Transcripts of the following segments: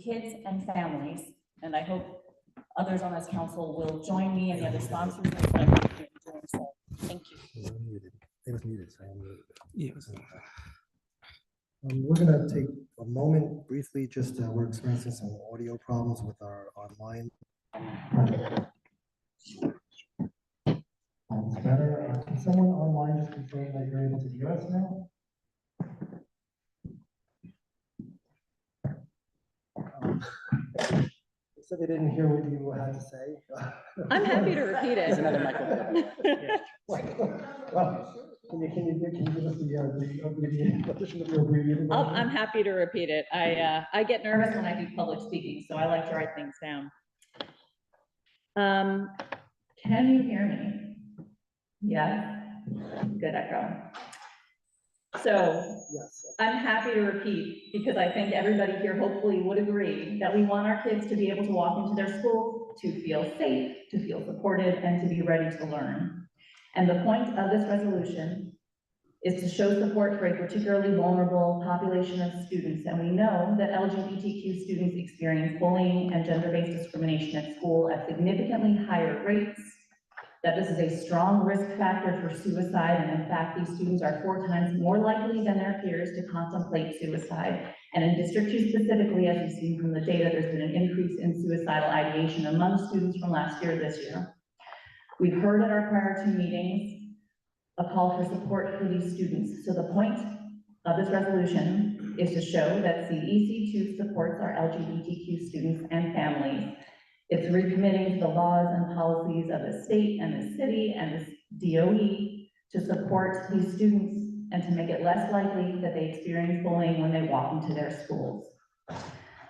Kids and families, and I hope others on this council will join me and the other sponsors. So, thank you. It was muted. So I unmuted it. Yes. We're going to take a moment briefly, just we're experiencing some audio problems with our online. It's better. Can someone online just confirm that you're able to hear us now? So they didn't hear what you had to say. I'm happy to repeat There's it. another microphone. Well, can you give us the addition of your abbreviated? I'm happy to repeat it. I get nervous when I do public speaking, so I like to write things down. Can you hear me? Yeah, good echo. So Yes. I'm happy to repeat, because I think everybody here hopefully would agree that we want our kids to be able to walk into their school, to feel safe, to feel supported, and to be ready to learn. And the point of this resolution is to show support for a particularly vulnerable population of students. And we know that LGBTQ students experience bullying and gender-based discrimination at school at significantly higher rates, that this is a strong risk factor for suicide, and in fact, these students are 4 times more likely than their peers to contemplate suicide. And in District 2 specifically, as you've seen from the data, there's been an increase in suicidal ideation among students from last year this year. We've heard at our prior two meetings a call for support for these students. So the point of this resolution is to show that CEC2 supports our LGBTQ students and families. It's recommitting to the laws and policies of the state and the city and the DOE to support these students and to make it less likely that they experience bullying when they walk into their schools.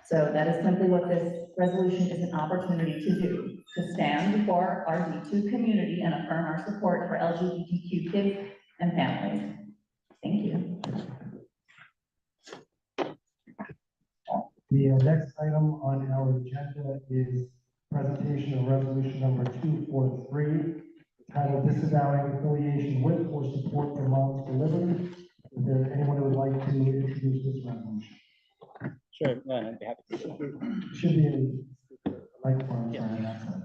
So that is simply what this resolution is an opportunity to do, to stand for our D2 community and affirm our support for LGBTQ kids and families. Thank you. The next item on our agenda is presentation of resolution number 243, titled Disavowing Affiliation with or Support for Moms for Liberty. Is there anyone who would like to introduce this resolution? Sure, I'd be happy to. Should be a microphone in front of that side.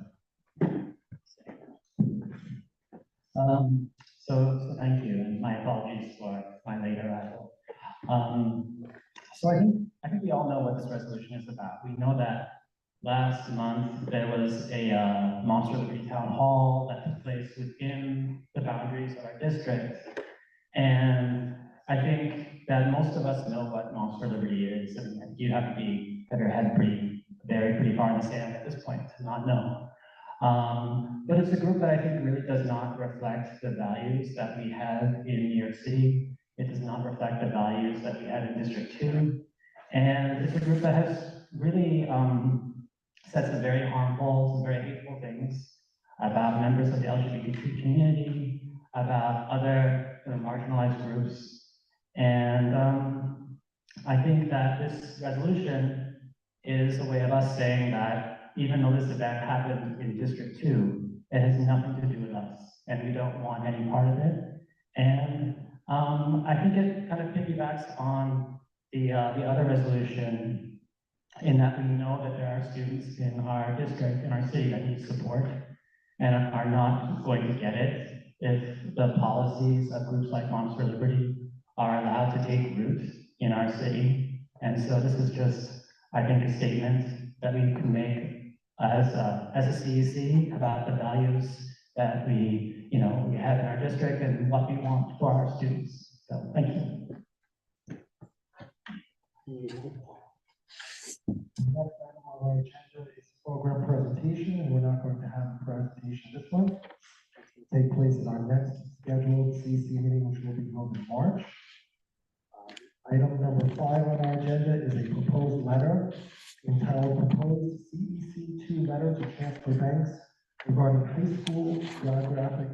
So thank you, and my apologies for my late arrival. So I think we all know what this resolution is about. We know that last month there was a Moms for Liberty Town Hall that took place within the boundaries of our district. And I think that most of us know what Moms for Liberty is, and you have to have your head pretty far in the sand at this point to not know. But it's a group that I think really does not reflect the values that we have in New York City. It does not reflect the values that we had in District 2. And it's a group that has really said some very harmful, some very hateful things about members of the LGBTQ community, about other marginalized groups. And I think that this resolution is a way of us saying that even though this event happened in District 2, it has nothing to do with us, and we don't want any part of it. And I think it kind of piggybacks on the other resolution in that we know that there are students in our district, in our city, that need support and are not going to get it if the policies of groups like Moms for Liberty are allowed to take root in our city. And so this is just, I think, a statement that we can make as a CEC about the values that we have in our district and what we want for our students. So thank you. Next item on our agenda is program presentation, and we're not going to have a presentation this month. It will take place at our next scheduled CEC meeting, which will be held in March. Item number 5 on our agenda is a proposed letter entitled Proposed CEC2 Letter to Chancellor Banks regarding high school geographic.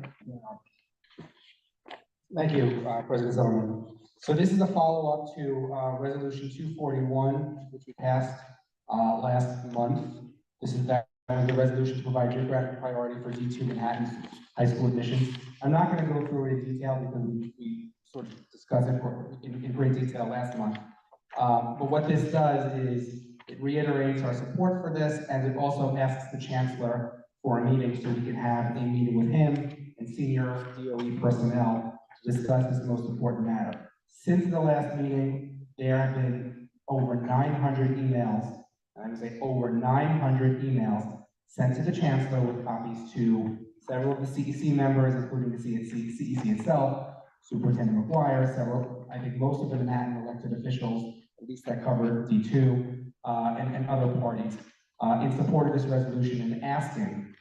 Thank you, President Zimmerman. So this is a follow-up to Resolution 241, which we passed last month. This is that was the resolution to provide geographic priority for D2 Manhattan high school admissions. I'm not going to go through it in detail because we sort of discussed it in great detail last month. But what this does is it reiterates our support for this, and it also asks the Chancellor for a meeting so we can have a meeting with him and senior DOE personnel to discuss this most important matter. Since the last meeting, there have been over 900 emails, and I would say over 900 emails sent to the Chancellor with copies to several of the CEC members, including the CEC itself, Superintendent McGuire, several, I think most of the Manhattan elected officials, at least that cover D2, and other parties, in support of this resolution and asking,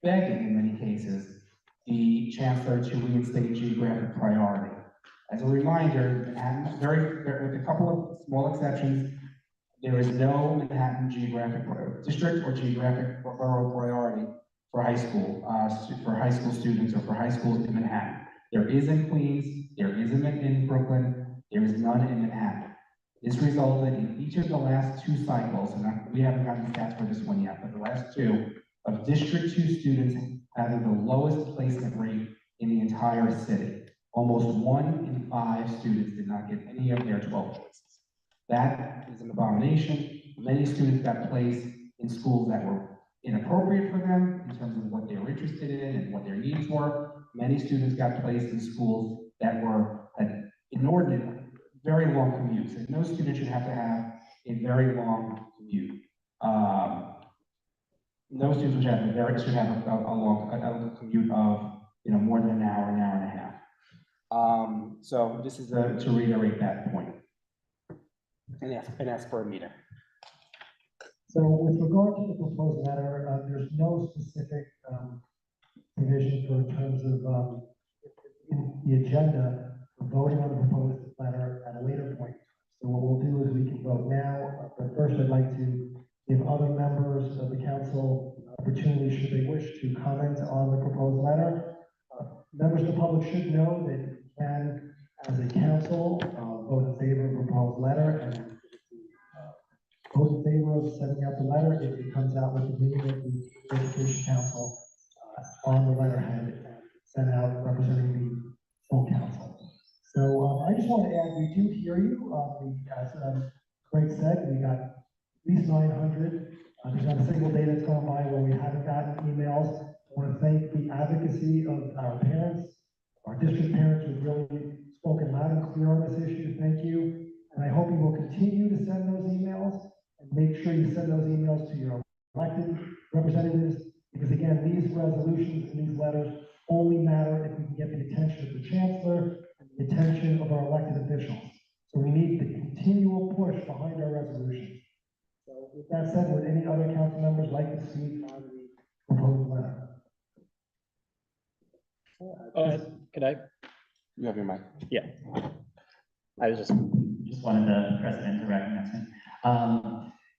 begging in many cases, the Chancellor to reinstate geographic priority. As a reminder, Manhattan, with a couple of small exceptions, there is no Manhattan geographic district or geographic borough priority for high school students or for high schools in Manhattan. There is in Queens, there is in Brooklyn, there is none in Manhattan. This resulted in each of the last 2 cycles, and we haven't gotten the stats for this one yet, but the last 2 of District 2 students having the lowest placement rate in the entire city. Almost 1 in 5 students did not get any of their 12 choices. That is an abomination. Many students got placed in schools that were inappropriate for them in terms of what they were interested in and what their needs were. Many students got placed in schools that had inordinate, very long commutes, and no student should have to have a very long commute. No students should have a long commute of, more than an hour and a half. So this is to reiterate that point. And ask for a meeting. So with regard to the proposed letter, there's no specific provision for in terms of in the agenda for voting on the proposed letter at a later point. So what we'll do is we can vote now, but first I'd like to give other members of the council opportunity, should they wish, to comment on the proposed letter. Members of the public should know that you can, as a council, vote in favor of the proposed letter and vote in favor of sending out the letter if it comes out with the name of the Education Council on the letterhead and sent out representing the full council. So I just want to add, we do hear you. As Craig said, we got at least 900. There's not a single day that's gone by where we haven't gotten emails. I want to thank the advocacy of our parents, our district parents who've really spoken loud and clear on this issue. Thank you. And I hope you will continue to send those emails and make sure you send those emails to your elected representatives, because again, these resolutions and these letters only matter if we can get the attention of the chancellor and the attention of our elected officials. So we need the continual push behind our resolutions. So with that said, would any other council members like to speak on the proposed letter? Could I? You have your mic. I was Just wanted the president to recognize me.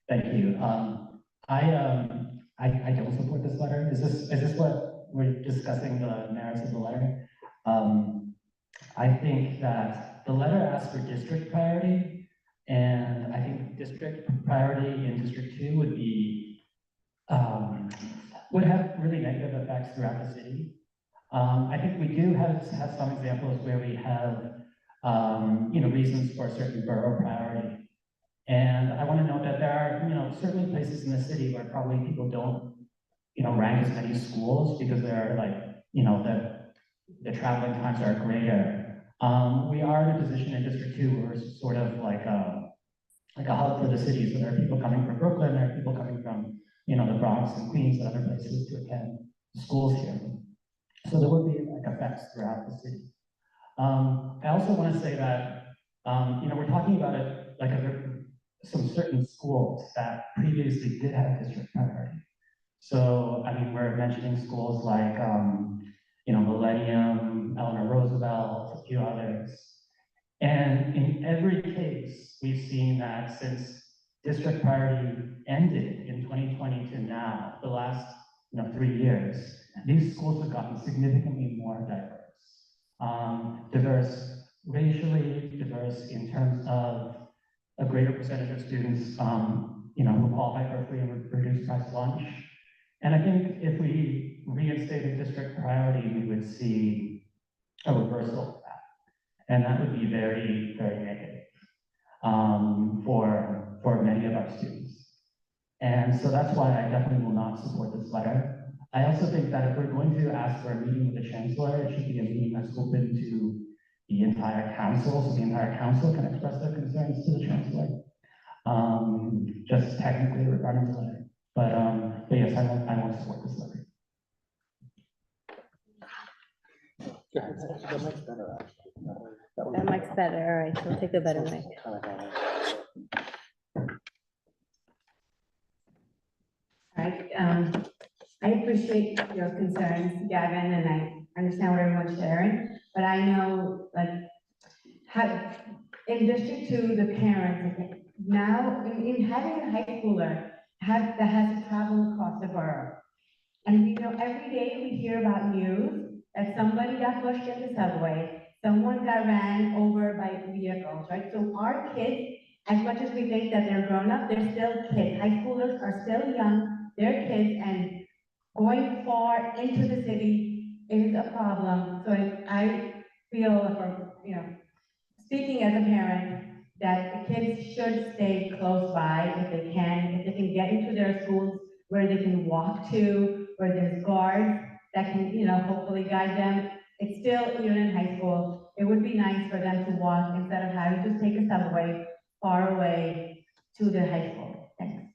Thank you. I don't support this letter. Is this what we're discussing, the merits of the letter? I think that the letter asks for district priority, and I think district priority in District 2 would have really negative effects throughout the city. I think we do have some examples where we have reasons for a certain borough priority. And I want to note that there are, certainly places in the city where probably people don't, rank as many schools because they're the traveling times are greater. We are in a position in District 2 where we're sort of like a hub for the city. So there are people coming from Brooklyn, there are people coming from, the Bronx and Queens and other places to attend schools here. So there would be effects throughout the city. I also want to say that, we're talking about it like some certain schools that previously did have district priority. So, we're mentioning schools like, Millennium, Eleanor Roosevelt, a few others. And in every case, we've seen that since district priority ended in 2020 to now, the last, 3 years, these schools have gotten significantly more diverse. Diverse racially, diverse in terms of a greater percentage of students, who qualify for free and reduced price lunch. And I think if we reinstated district priority, we would see a reversal of that. And that would be very, very negative for many of our students. And so that's why I definitely will not support this letter. I also think that if we're going to ask for a meeting with the chancellor, it should be a meeting that's open to the entire council, so the entire council can express their concerns to the chancellor. Just technically regarding the letter. But yes, I won't support this letter. That mic's better, all right, so we'll take the better mic. All right, I appreciate your concerns, Gavin, and I understand what everyone's sharing, but I know, in District 2, the parents, now, in having a high schooler that has to travel across the borough, and we know every day we hear about news that somebody got pushed in the subway, someone got ran over by vehicles, right? So our kids, as much as we think that they're grown up, they're still kids. High schoolers are still young, they're kids, and going far into the city is a problem. So I feel, speaking as a parent, that the kids should stay close by if they can get into their schools where they can walk to, where there's guards that can, hopefully guide them. It's still, even in high school, it would be nice for them to walk instead of having to take a subway far away to the high school. Thanks.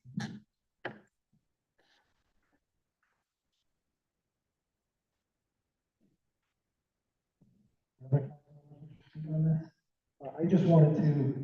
just wanted to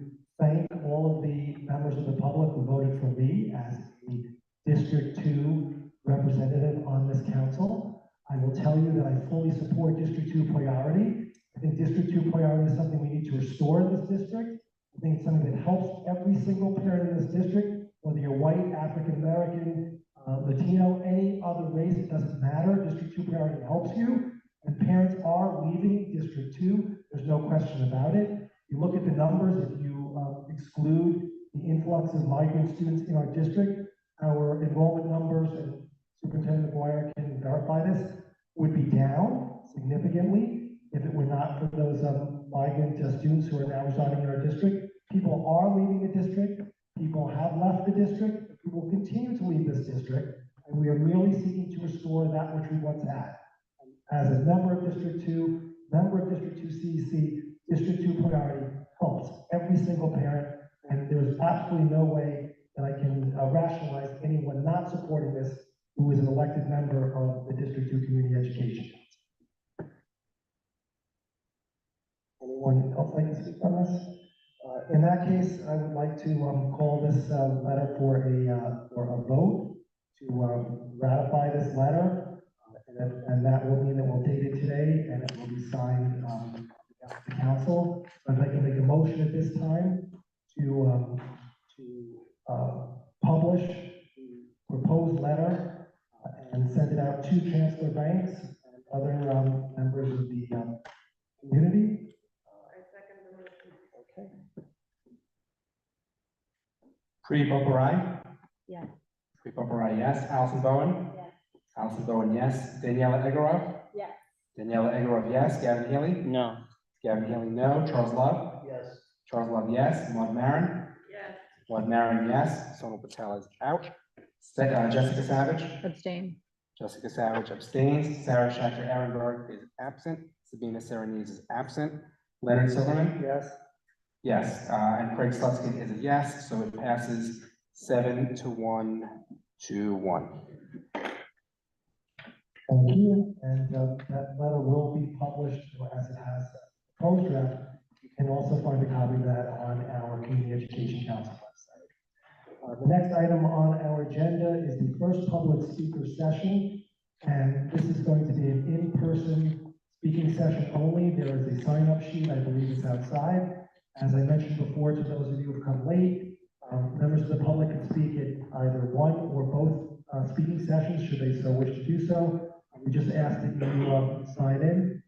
thank all of the members of the public who voted for me as the District 2 representative on this council. I will tell you that I fully support District 2 priority. I think District 2 priority is something we need to restore in this district. I think it's something that helps every single parent in this district, whether you're white, African-American, Latino, any other race, it doesn't matter. District 2 priority helps you. And parents are leaving District 2. There's no question about it. You look at the numbers, if you exclude the influx of migrant students in our district, our enrollment numbers, and Superintendent McGuire can verify this, would be down significantly if it were not for those migrant students who are now residing in our district. People are leaving the district. People have left the district. People will continue to leave this district. And we are merely seeking to restore that which we once had. As a member of District 2, member of District 2 CEC, District 2 priority helps every single parent, and there's absolutely no way that I can rationalize anyone not supporting this who is an elected member of the District 2 Community Education Council. Anyone else like to speak on this? In that case, I would like to call this letter for a vote to ratify this letter. And that will mean that we'll date it today and it will be signed on behalf of the council. I'd like to make a motion at this time to publish the proposed letter and send it out to Chancellor Banks and other members of the community. Okay. Preet Bopperai? Yes. Preet Bopperai, yes. Allison Bowen? Yes. Allison Bowen, yes. Daniela Egorov? Yes. Daniela Egorov, yes. Gavin Healy? No. Gavin Healy, no. Charles Love? Yes. Charles Love, yes. Maud Maron? Yes. Maud Maron, yes. Sonal Patel is out. Jessica Savage? Abstain. Jessica Savage abstains. Sarah Schechter Ehrenberg is absent. Sabina Serenese is absent. Leonard Silverman? Yes. Yes. And Craig Slutsky is a yes, so it passes 7-1 to 1. Thank you, and that letter will be published as it has a proposed draft. You can also find a copy of that on our Community Education Council website. The next item on our agenda is the first public speaker session, and this is going to be an in-person speaking session only. There is a sign-up sheet, I believe it's outside. As I mentioned before, to those of you who have come late, members of the public can speak at either one or both speaking sessions, should they so wish to do so. We just ask that you sign in.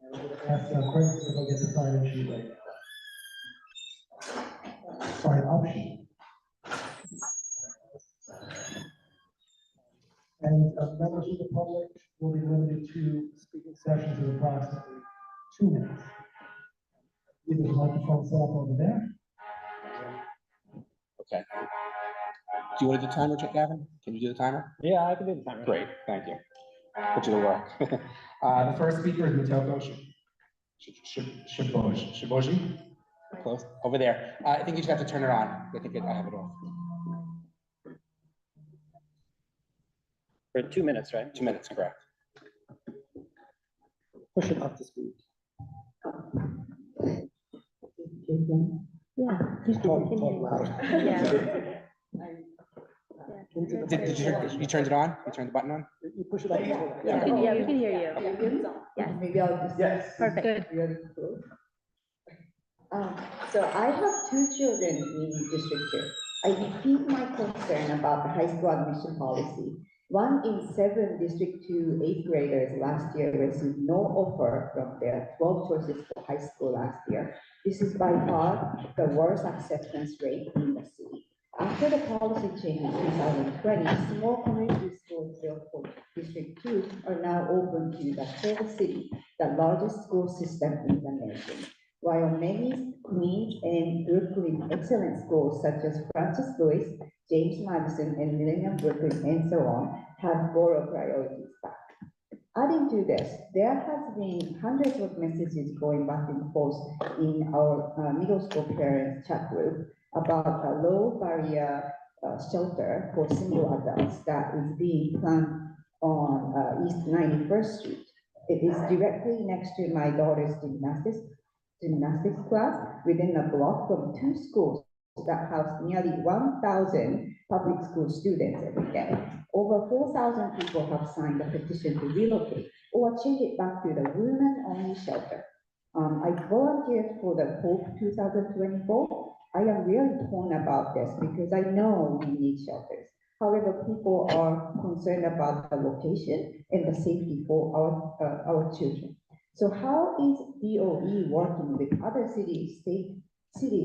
And I'm going to ask Craig to go get the sign-in sheet right now. Sign-up sheet. And members of the public will be limited to speaking sessions of approximately 2 minutes. There's a microphone set up over there. Okay. Do you want to do timer, Gavin? Can you do the timer? Yeah, I can do the timer. Great, thank you. Put you to work. The first speaker is Matoko Shiboji. Close, over there. I think you just have to turn it on. I think I have it off. For 2 minutes, right? 2 minutes, correct. Push it up to speed. Yeah. Talk loud. Yeah. Did you turn it on? You turned the button on? You push it up. Yeah, we can hear you. Yes. Maybe I'll just. Yes. Perfect. Really close. So I have 2 children in District 2. I repeat my concern about the high school admission policy. 1 in 7 District 2 8th graders last year received no offer from their 12 choices for high school last year. This is by far the worst acceptance rate in the city. After the policy change in 2020, small community schools built for District 2 are now open to the whole city, the largest school system in the nation. While many Queens and Brooklyn excellent schools such as Francis Lewis, James Madison, and Millennium Brooklyn, and so on, have borough priorities back. Adding to this, there has been hundreds of messages going back and forth in our middle school parents chat group about a low barrier shelter for single adults that is being planned on East 91st Street. It is directly next to my daughter's gymnastics gymnastics class within a block from two schools that house nearly 1,000 public school students every day. Over 4,000 people have signed a petition to relocate or change it back to the women-only shelter. I volunteered for the Hope 2024. I am really torn about this because I know we need shelters. However, people are concerned about the location and the safety for our children. So how is DOE working with other city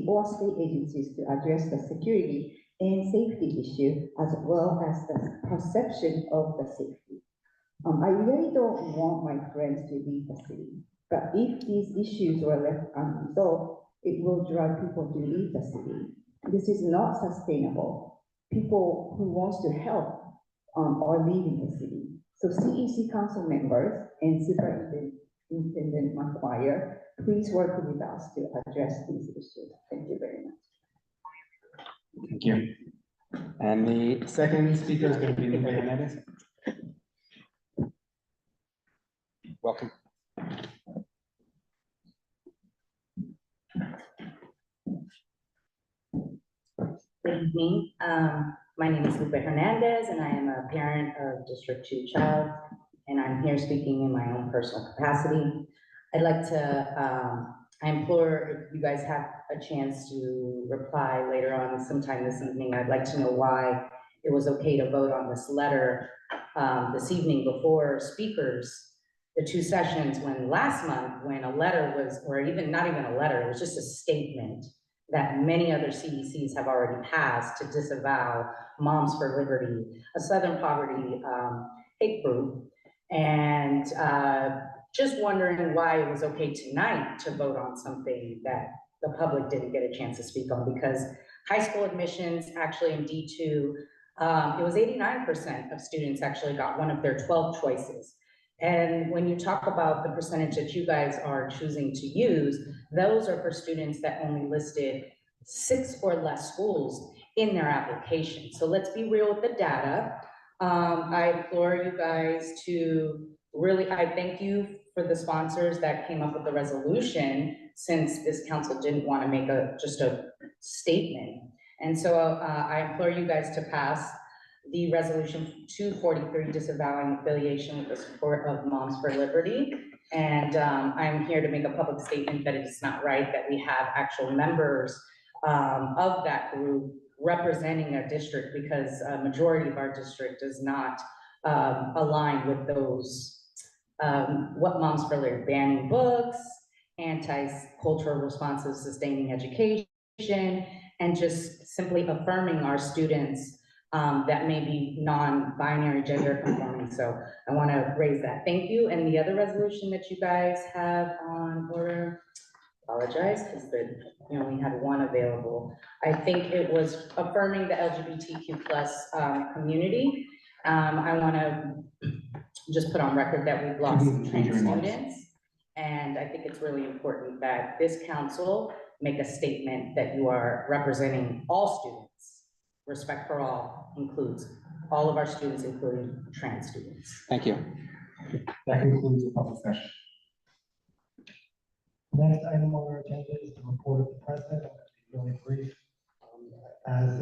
or state agencies to address the security and safety issue as well as the perception of the safety? I really don't want my friends to leave the city, but if these issues were left unresolved, it will drive people to leave the city. This is not sustainable. People who wants to help are leaving the city. So CEC council members and Superintendent McGuire, please work with us to address these issues. Thank you very much. Thank you. And the second speaker is going to be Lupe Hernandez. Welcome. Good evening. My name is Lupe Hernandez, and I am a parent of District 2 child, and I'm here speaking in my own personal capacity. I'd like to, I implore if you guys have a chance to reply later on sometime this evening, I'd like to know why it was okay to vote on this letter this evening before speakers, the two sessions, when last month, when a letter was, or even not even a letter, it was just a statement that many other CECs have already passed to disavow Moms for Liberty, a Southern poverty hate group. And just wondering why it was okay tonight to vote on something that the public didn't get a chance to speak on, because high school admissions actually in D2, it was 89% of students actually got one of their 12 choices. And when you talk about the percentage that you guys are choosing to use, those are for students that only listed 6 or less schools in their application. So let's be real with the data. I implore you guys to really, I thank you for the sponsors that came up with the resolution, since this council didn't want to make just a statement. And so I implore you guys to pass the resolution 243 disavowing affiliation with the support of Moms for Liberty. And I'm here to make a public statement that it is not right that we have actual members of that group representing our district, because a majority of our district does not align with those, what Moms for Liberty, banning books, anti-cultural responses, sustaining education, and just simply affirming our students that may be non-binary gender conforming. So I want to raise that. Thank you. And the other resolution that you guys have on order, apologize because we only had one available. I think it was affirming the LGBTQ plus community. I want to just put on record that we've lost trans students. And I think it's really important that this council make a statement that you are representing all students. Respect for all includes all of our students, including trans students. Thank you. That concludes the public session. Next item on our agenda is the report of the president. I'm going to be really brief. As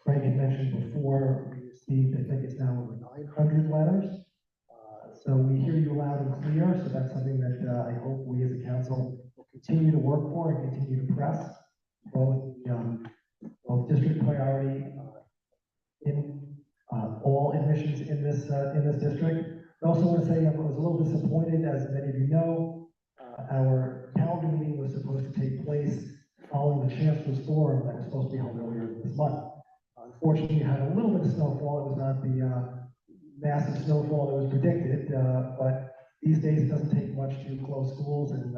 Frank had mentioned before, we received, I think it's now over 900 letters. So we hear you loud and clear. So that's something that I hope we as a council will continue to work for and continue to press, both district priority in all admissions in this district. I also want to say I was a little disappointed, as many of you know, our calendar meeting was supposed to take place following the Chancellor's Forum that was supposed to be held earlier this month. Unfortunately, we had a little bit of snowfall. It was not the massive snowfall that was predicted, but these days it doesn't take much to close schools, and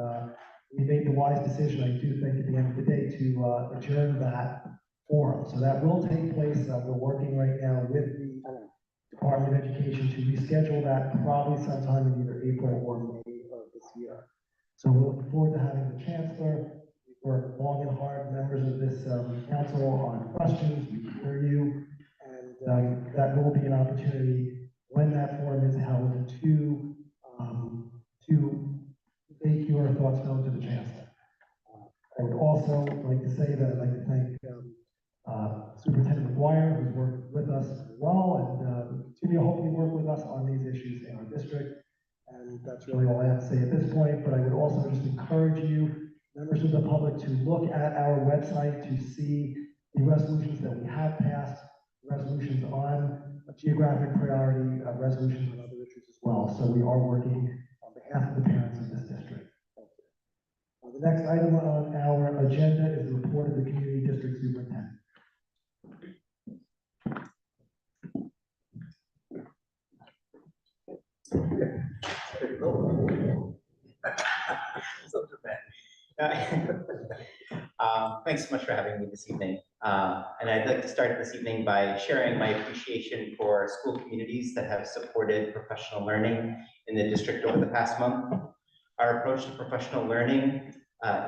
we made the wise decision, I do think, at the end of the day, to adjourn that forum. So that will take place. We're working right now with the Department of Education to reschedule that probably sometime in either April or May of this year. So we're looking forward to having the Chancellor. We've worked long and hard, members of this council, on questions. We can hear you, and that will be an opportunity when that forum is held to make your thoughts known to the Chancellor. also like to say that I'd like to thank Superintendent McGuire, who's worked with us as well, and will continue to hopefully work with us on these issues in our district. And that's really all I have to say at this point, but I would also just encourage you, members of the public, to look at our website to see the resolutions that we have passed, resolutions on geographic priority, resolutions on other issues as well. So we are working on behalf of the parents of this district. The next item on our agenda is the report of the community district superintendent. Thanks so much for having me this evening. And I'd like to start this evening by sharing my appreciation for school communities that have supported professional learning in the district over the past month. Our approach to professional learning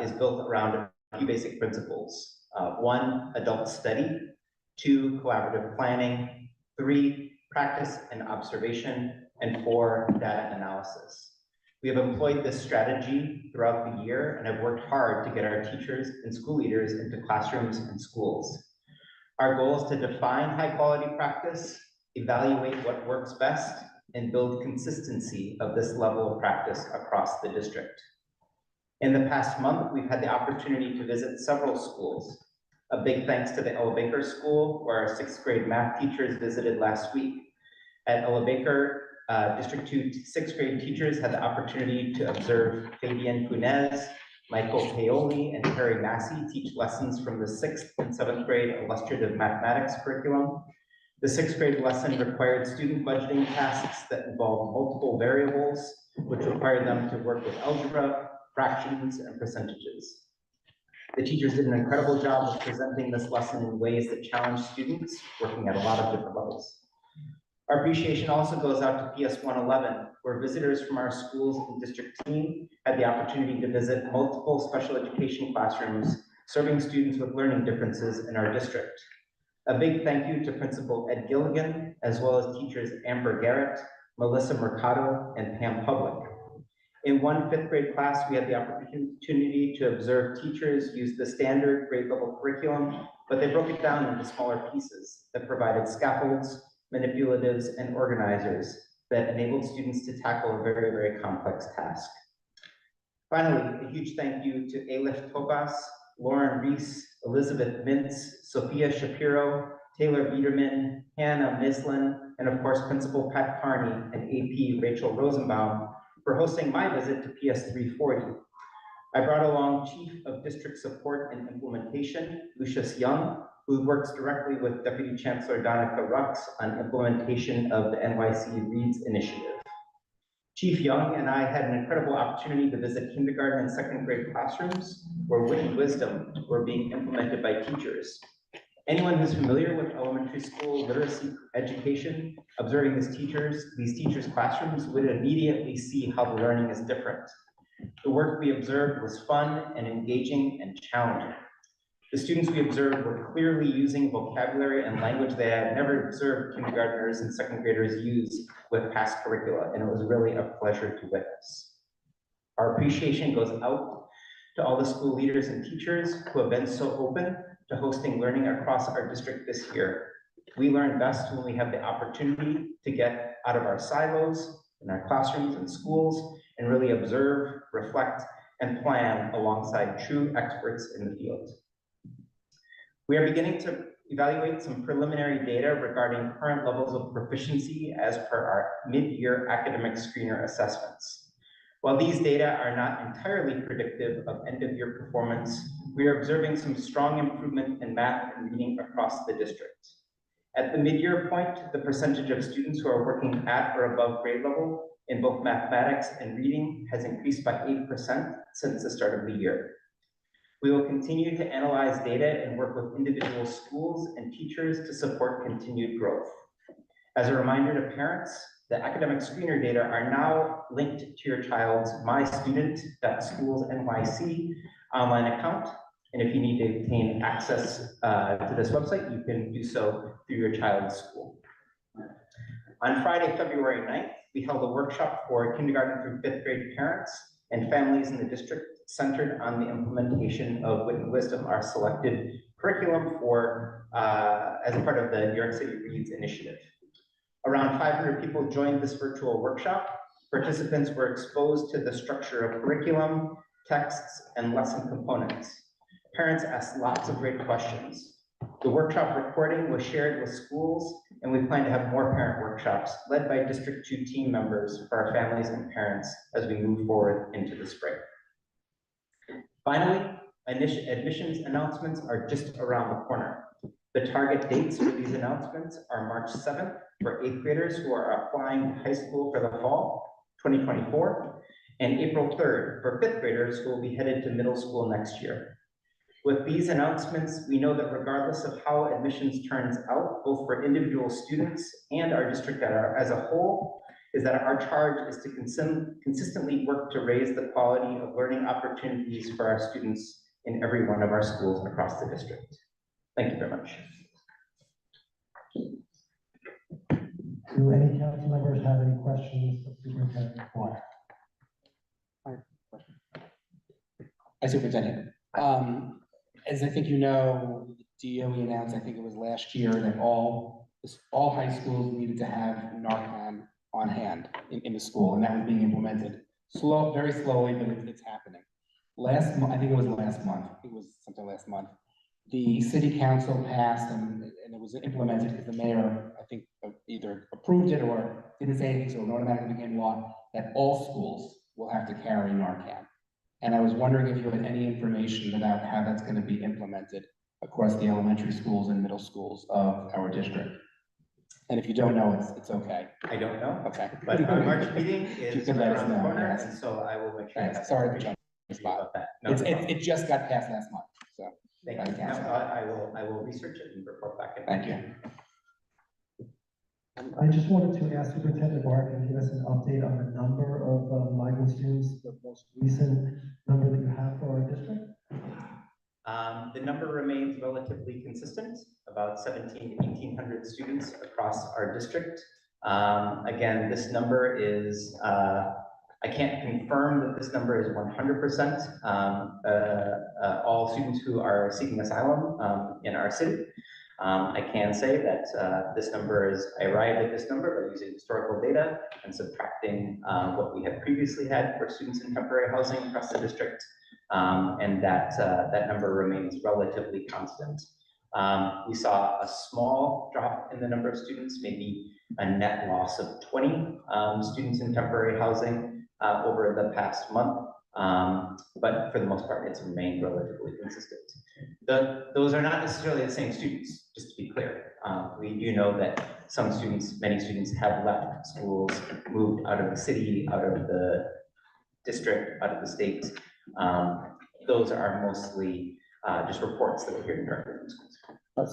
is built around a few basic principles. 1, adult study. 2, collaborative planning. 3, practice and observation. And 4, data analysis. We have employed this strategy throughout the year and have worked hard to get our teachers and school leaders into classrooms and schools. Our goal is to define high quality practice, evaluate what works best, and build consistency of this level of practice across the district. In the past month, we've had the opportunity to visit several schools. A big thanks to the Ella Baker School, where our 6th grade math teachers visited last week. At Ella Baker, District 2 6th grade teachers had the opportunity to observe Fabian Punez, Michael Paoli, and Terry Massey teach lessons from the 6th and 7th grade illustrative mathematics curriculum. The 6th grade lesson required student budgeting tasks that involved multiple variables, which required them to work with algebra, fractions, and percentages. The teachers did an incredible job of presenting this lesson in ways that challenged students working at a lot of different levels. Our appreciation also goes out to PS 111, where visitors from our schools and district team had the opportunity to visit multiple special education classrooms serving students with learning differences in our district. A big thank you to Principal Ed Gilligan, as well as teachers Amber Garrett, Melissa Mercado, and Pam Public. In one 5th grade class, we had the opportunity to observe teachers use the standard grade level curriculum, but they broke it down into smaller pieces that provided scaffolds, manipulatives, and organizers that enabled students to tackle a very, very complex task. Finally, a huge thank you to Alif Tobas, Lauren Reese, Elizabeth Mintz, Sophia Shapiro, Taylor Biederman, Hannah Mislin, and of course, Principal Pat Carney and AP Rachel Rosenbaum for hosting my visit to PS 340. I brought along Chief of District Support and Implementation, Lucius Young, who works directly with Deputy Chancellor Donica Rux on implementation of the NYC Reads Initiative. Chief Young and I had an incredible opportunity to visit kindergarten and 2nd grade classrooms where wit and wisdom were being implemented by teachers. Anyone who's familiar with elementary school literacy education, observing these teachers' classrooms would immediately see how the learning is different. The work we observed was fun and engaging and challenging. The students we observed were clearly using vocabulary and language they had never observed kindergartners and 2nd graders use with past curricula, and it was really a pleasure to witness. Our appreciation goes out to all the school leaders and teachers who have been so open to hosting learning across our district this year. We learn best when we have the opportunity to get out of our silos in our classrooms and schools and really observe, reflect, and plan alongside true experts in the field. We are beginning to evaluate some preliminary data regarding current levels of proficiency as per our mid-year academic screener assessments. While these data are not entirely predictive of end-of-year performance, we are observing some strong improvement in math and reading across the district. At the mid-year point, the percentage of students who are working at or above grade level in both mathematics and reading has increased by 8% since the start of the year. We will continue to analyze data and work with individual schools and teachers to support continued growth. As a reminder to parents, the academic screener data are now linked to your child's mystudent.schools.nyc online account. And if you need to obtain access to this website, you can do so through your child's school. On Friday, February 9th, we held a workshop for kindergarten through 5th grade parents and families in the district centered on the implementation of Wit and Wisdom, our selected curriculum for, as a part of the New York City Reads initiative. Around 500 people joined this virtual workshop. Participants were exposed to the structure of curriculum, texts, and lesson components. Parents asked lots of great questions. The workshop recording was shared with schools, and we plan to have more parent workshops led by District 2 team members for our families and parents as we move forward into the spring. Finally, admissions announcements are just around the corner. The target dates for these announcements are March 7th for 8th graders who are applying to high school for the fall 2024, and April 3rd for 5th graders who will be headed to middle school next year. With these announcements, we know that regardless of how admissions turns out, both for individual students and our district as a whole, is that our charge is to consistently work to raise the quality of learning opportunities for our students in every one of our schools across the district. Thank you very much. Do any council members have any questions of Superintendent Clark? Hi, Superintendent. As I think you know, DOE announced, I think it was last year, that all high schools needed to have Narcan on hand in the school, and that was being implemented very slowly, but it's happening. Last month, I think it was last month, the city council passed and it was implemented because the mayor, I think, either approved it or didn't say anything, so it automatically became law that all schools will have to carry Narcan. And I was wondering if you had any information about how that's going to be implemented across the elementary schools and middle schools of our district. And if you don't know, it's okay. I don't know. Okay. But our March meeting is can let us around the know, corner, yes. and so I will make sure. Thanks. Sorry to jump the spot. About that. No, It just got passed last month, so. thank by you. the No, council. I will research it and report back. Thank you. I just wanted to ask Superintendent Barr, can you give us an update on the number of migrant students, the most recent number that you have for our district? The number remains relatively consistent, about 1,700 to 1,800 students across our district. Again, this number is, I can't confirm that this number is 100% all students who are seeking asylum in our city. I can say that this number is, I arrived at this number by using historical data and subtracting what we had previously had for students in temporary housing across the district, and that number remains relatively constant. We saw a small drop in the number of students, maybe a net loss of 20 students in temporary housing over the past month, but for the most part, it's remained relatively consistent. Those are not necessarily the same students, just to be clear. We do know that many students have left schools, moved out of the city, out of the district, out of the state. Those are mostly just reports that we're hearing directly from schools.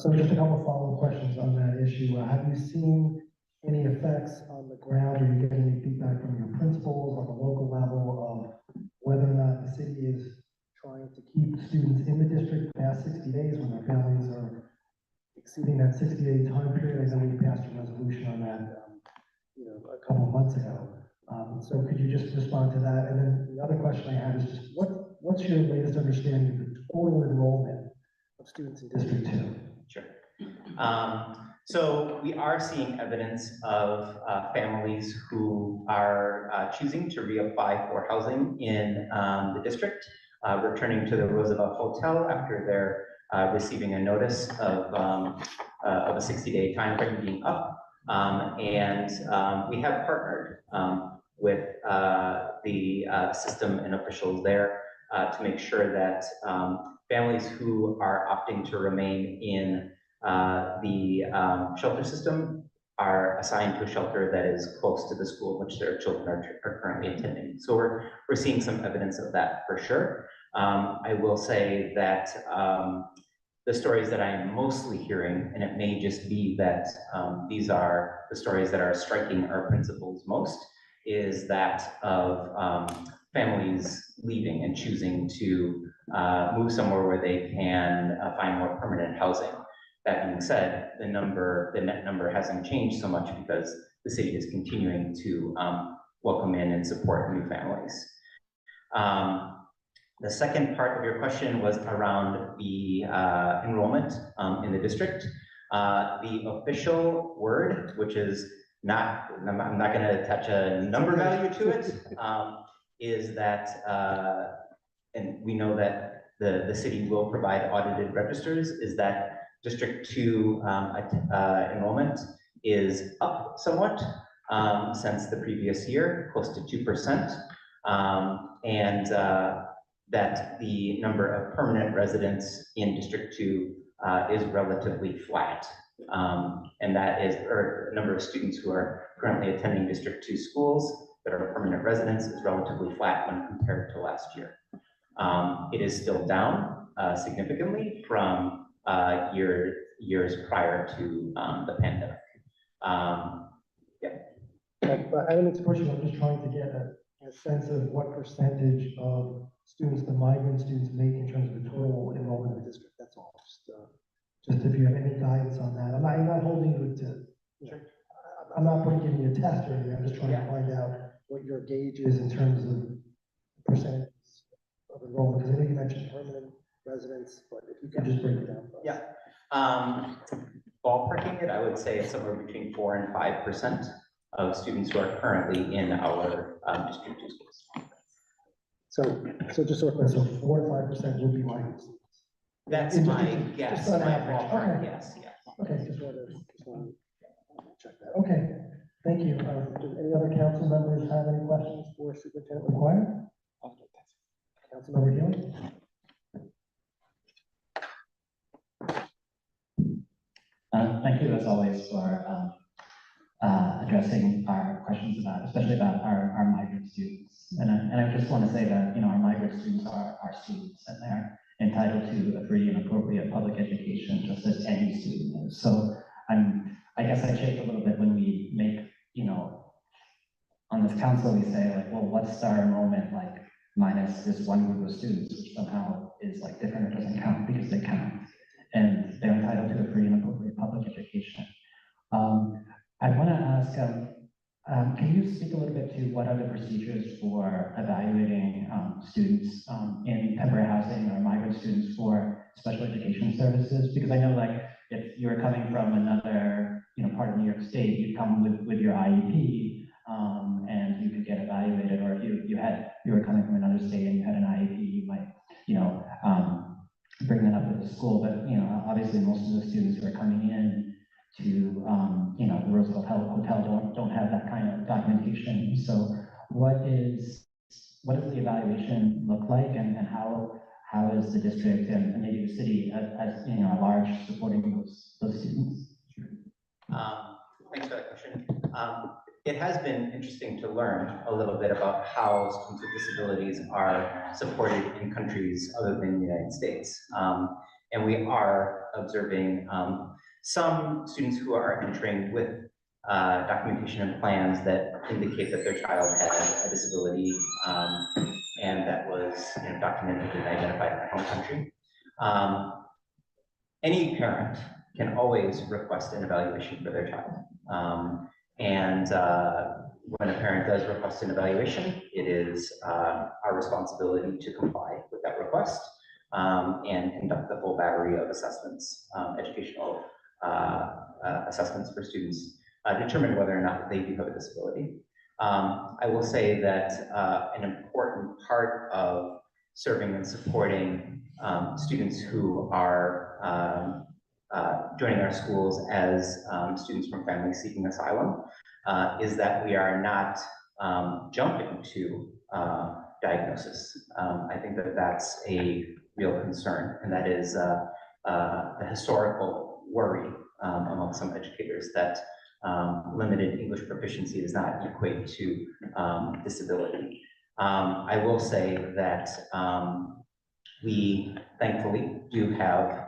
So just a couple of follow-up questions on that issue. Have you seen any effects on the ground? Are you getting any feedback from your principals on the local level of whether or not the city is trying to keep students in the district past 60 days when their families are exceeding that 60-day time period? I know we passed a resolution on that, a couple of months ago. So could you just respond to that? And then the other question I have is just what's your latest understanding of the total enrollment of students in District 2? Sure. So we are seeing evidence of families who are choosing to reapply for housing in the district, returning to the Roosevelt Hotel after they're receiving a notice of a 60-day time frame being up. And we have partnered with the system and officials there to make sure that families who are opting to remain in the shelter system are assigned to a shelter that is close to the school in which their children are currently attending. So we're seeing some evidence of that for sure. I will say that the stories that I am mostly hearing, and it may just be that these are the stories that are striking our principals most, is that of families leaving and choosing to move somewhere where they can find more permanent housing. That being said, the net number hasn't changed so much because the city is continuing to welcome in and support new families. The second part of your question was around the enrollment in the district. The official word, which is not, I'm not going to attach a number value to it, is that, and we know that the city will provide audited registers, is that District 2 enrollment is up somewhat since the previous year, close to 2%. And that the number of permanent residents in District 2 is relatively flat. And that is, or the number of students who are currently attending District 2 schools that are permanent residents is relatively flat when compared to last year. It is still down significantly from years prior to the pandemic. But I think it's question, I'm just trying to get a sense of what percentage of students, the migrant students make in terms of the total enrollment in the district, that's all. Just if you have any guidance on that. I'm not holding you to, I'm not giving you a test or anything, I'm just trying to find out what your gauge is in terms of percentages of enrollment, because I know you mentioned permanent residents, but if you could just break it down for us. Yeah. Ballparking it, I would say it's somewhere between 4 and 5% of students who are currently in our District 2 schools. So just so we're clear, so 4 to 5% will be migrant students. That's Just- my just guess, on my average. ballpark, Okay. yes, yeah. Okay, just wanted to check that. Okay, thank you. Do any other council members have any questions for Superintendent McGuire? Councilmember Healy? Thank you as always for addressing our questions about, especially about our migrant students. And I just want to say that, our migrant students are our students and they're entitled to a free and appropriate public education just as any student is. So I guess I chafe a little bit when we make, on this council, we say like, well, what's our enrollment like minus this one group of students, which somehow is like different or doesn't count because they count. And they're entitled to a free and appropriate public education. I want to ask, can you speak a little bit to what are the procedures for evaluating students in temporary housing or migrant students for special education services? Because I know like if you're coming from another part of New York State, you'd come with your IEP and you could get evaluated, or if you were coming from another state and you had an IEP, you might bring that up with the school. But obviously most of the students who are coming in to the Roosevelt Hotel don't have that kind of documentation. So what does the evaluation look like, and how is the district and maybe the city as at large supporting those students? Thanks for that question. It has been interesting to learn a little bit about how students with disabilities are supported in countries other than the United States. And we are observing some students who are entering with documentation and plans that indicate that their child has a disability and that was documented and identified in their home country. Any parent can always request an evaluation for their child. When a parent does request an evaluation, it is our responsibility to comply with that request and conduct the full battery of assessments, educational assessments for students, determine whether or not they do have a disability. I will say that an important part of serving and supporting students who are joining our schools as students from families seeking asylum is that we are not jumping to diagnosis. I think that that's a real concern, and that is a historical worry among some educators that limited English proficiency does not equate to disability. I will say that we thankfully do have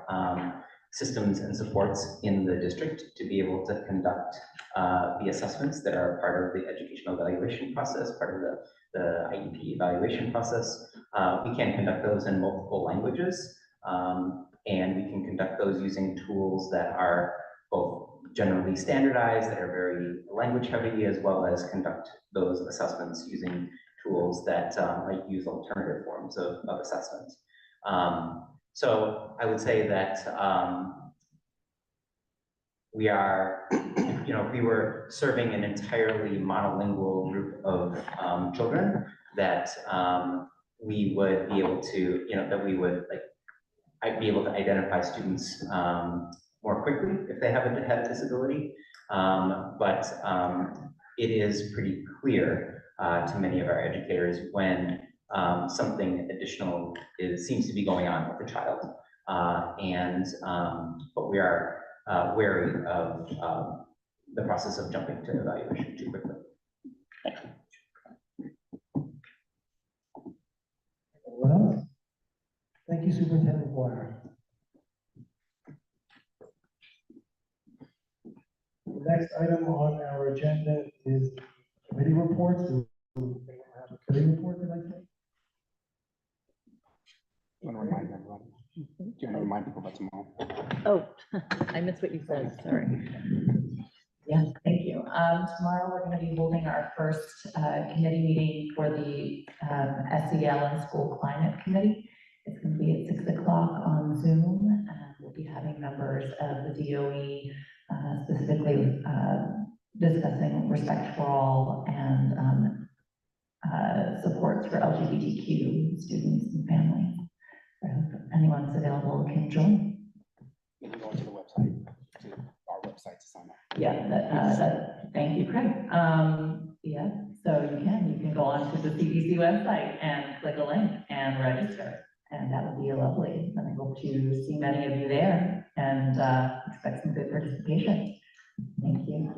systems and supports in the district to be able to conduct the assessments that are part of the educational evaluation process, part of the IEP evaluation process. We can conduct those in multiple languages, and we can conduct those using tools that are both generally standardized, that are very language heavy, as well as conduct those assessments using tools that might use alternative forms of assessment. So I would say that we are, if we were serving an entirely monolingual group of children, that we would be able to, that we would I'd be able to identify students more quickly if they have a disability. But it is pretty clear to many of our educators when something additional seems to be going on with the child. But we are wary of the process of jumping to evaluation too quickly. Anyone else? Thank you, Superintendent Dwyer. The next item on our agenda is committee reports. Do you have a committee report that I take? Want to remind everyone? Do you want to remind people about tomorrow? Oh, I missed what you said, sorry. Yes, thank you. Tomorrow, we're going to be holding our first committee meeting for the SEL and School Climate Committee. It's going to be at 6 o'clock on Zoom, and we'll be having members of the DOE specifically discussing respect for all and supports for LGBTQ students and families. So if anyone's available can join. You can go to the website, to our website to sign up. Yeah, thank you, Craig. Yeah, so you can go on to the CEC website and click a link and register. And that would be lovely. And I hope to see many of you there and expect some good participation. Thank you.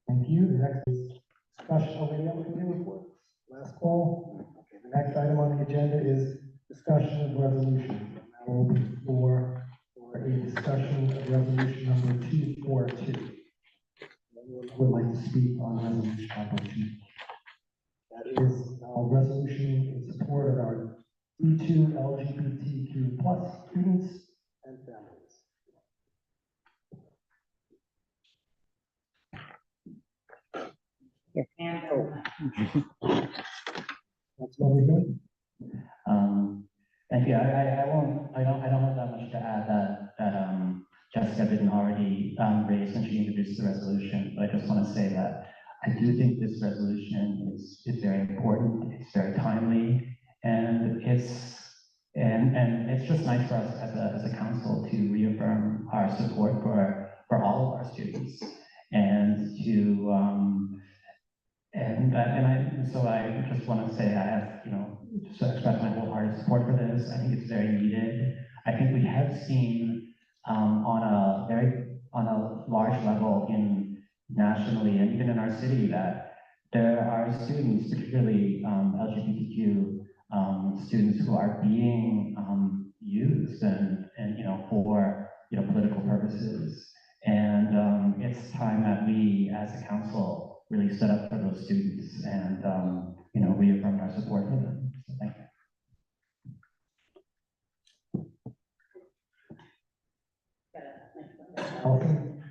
Thank you. The next is discussion of any other committee reports. Last call. Okay, the next item on the agenda is discussion of resolution. Now we'll open the floor for a discussion of resolution number 242. Anyone who would like to speak on resolution number 2? That is a resolution in support of our D2 LGBTQ plus students and families. That's what we do. Thank you. I don't have that much to add that Jessica didn't already raise when she introduced the resolution, but I just want to say that I do think this resolution is very important. It's very timely, and it's just nice for us as a council to reaffirm our support for all of our students and to so I just want to say I have, just to express my wholehearted support for this. I think it's very needed. I think we have seen on a large level nationally and even in our city that there are students, particularly LGBTQ students, who are being used and for political purposes. And it's time that we as a council really stood up for those students and reaffirmed our support for them. So thank you. Allison?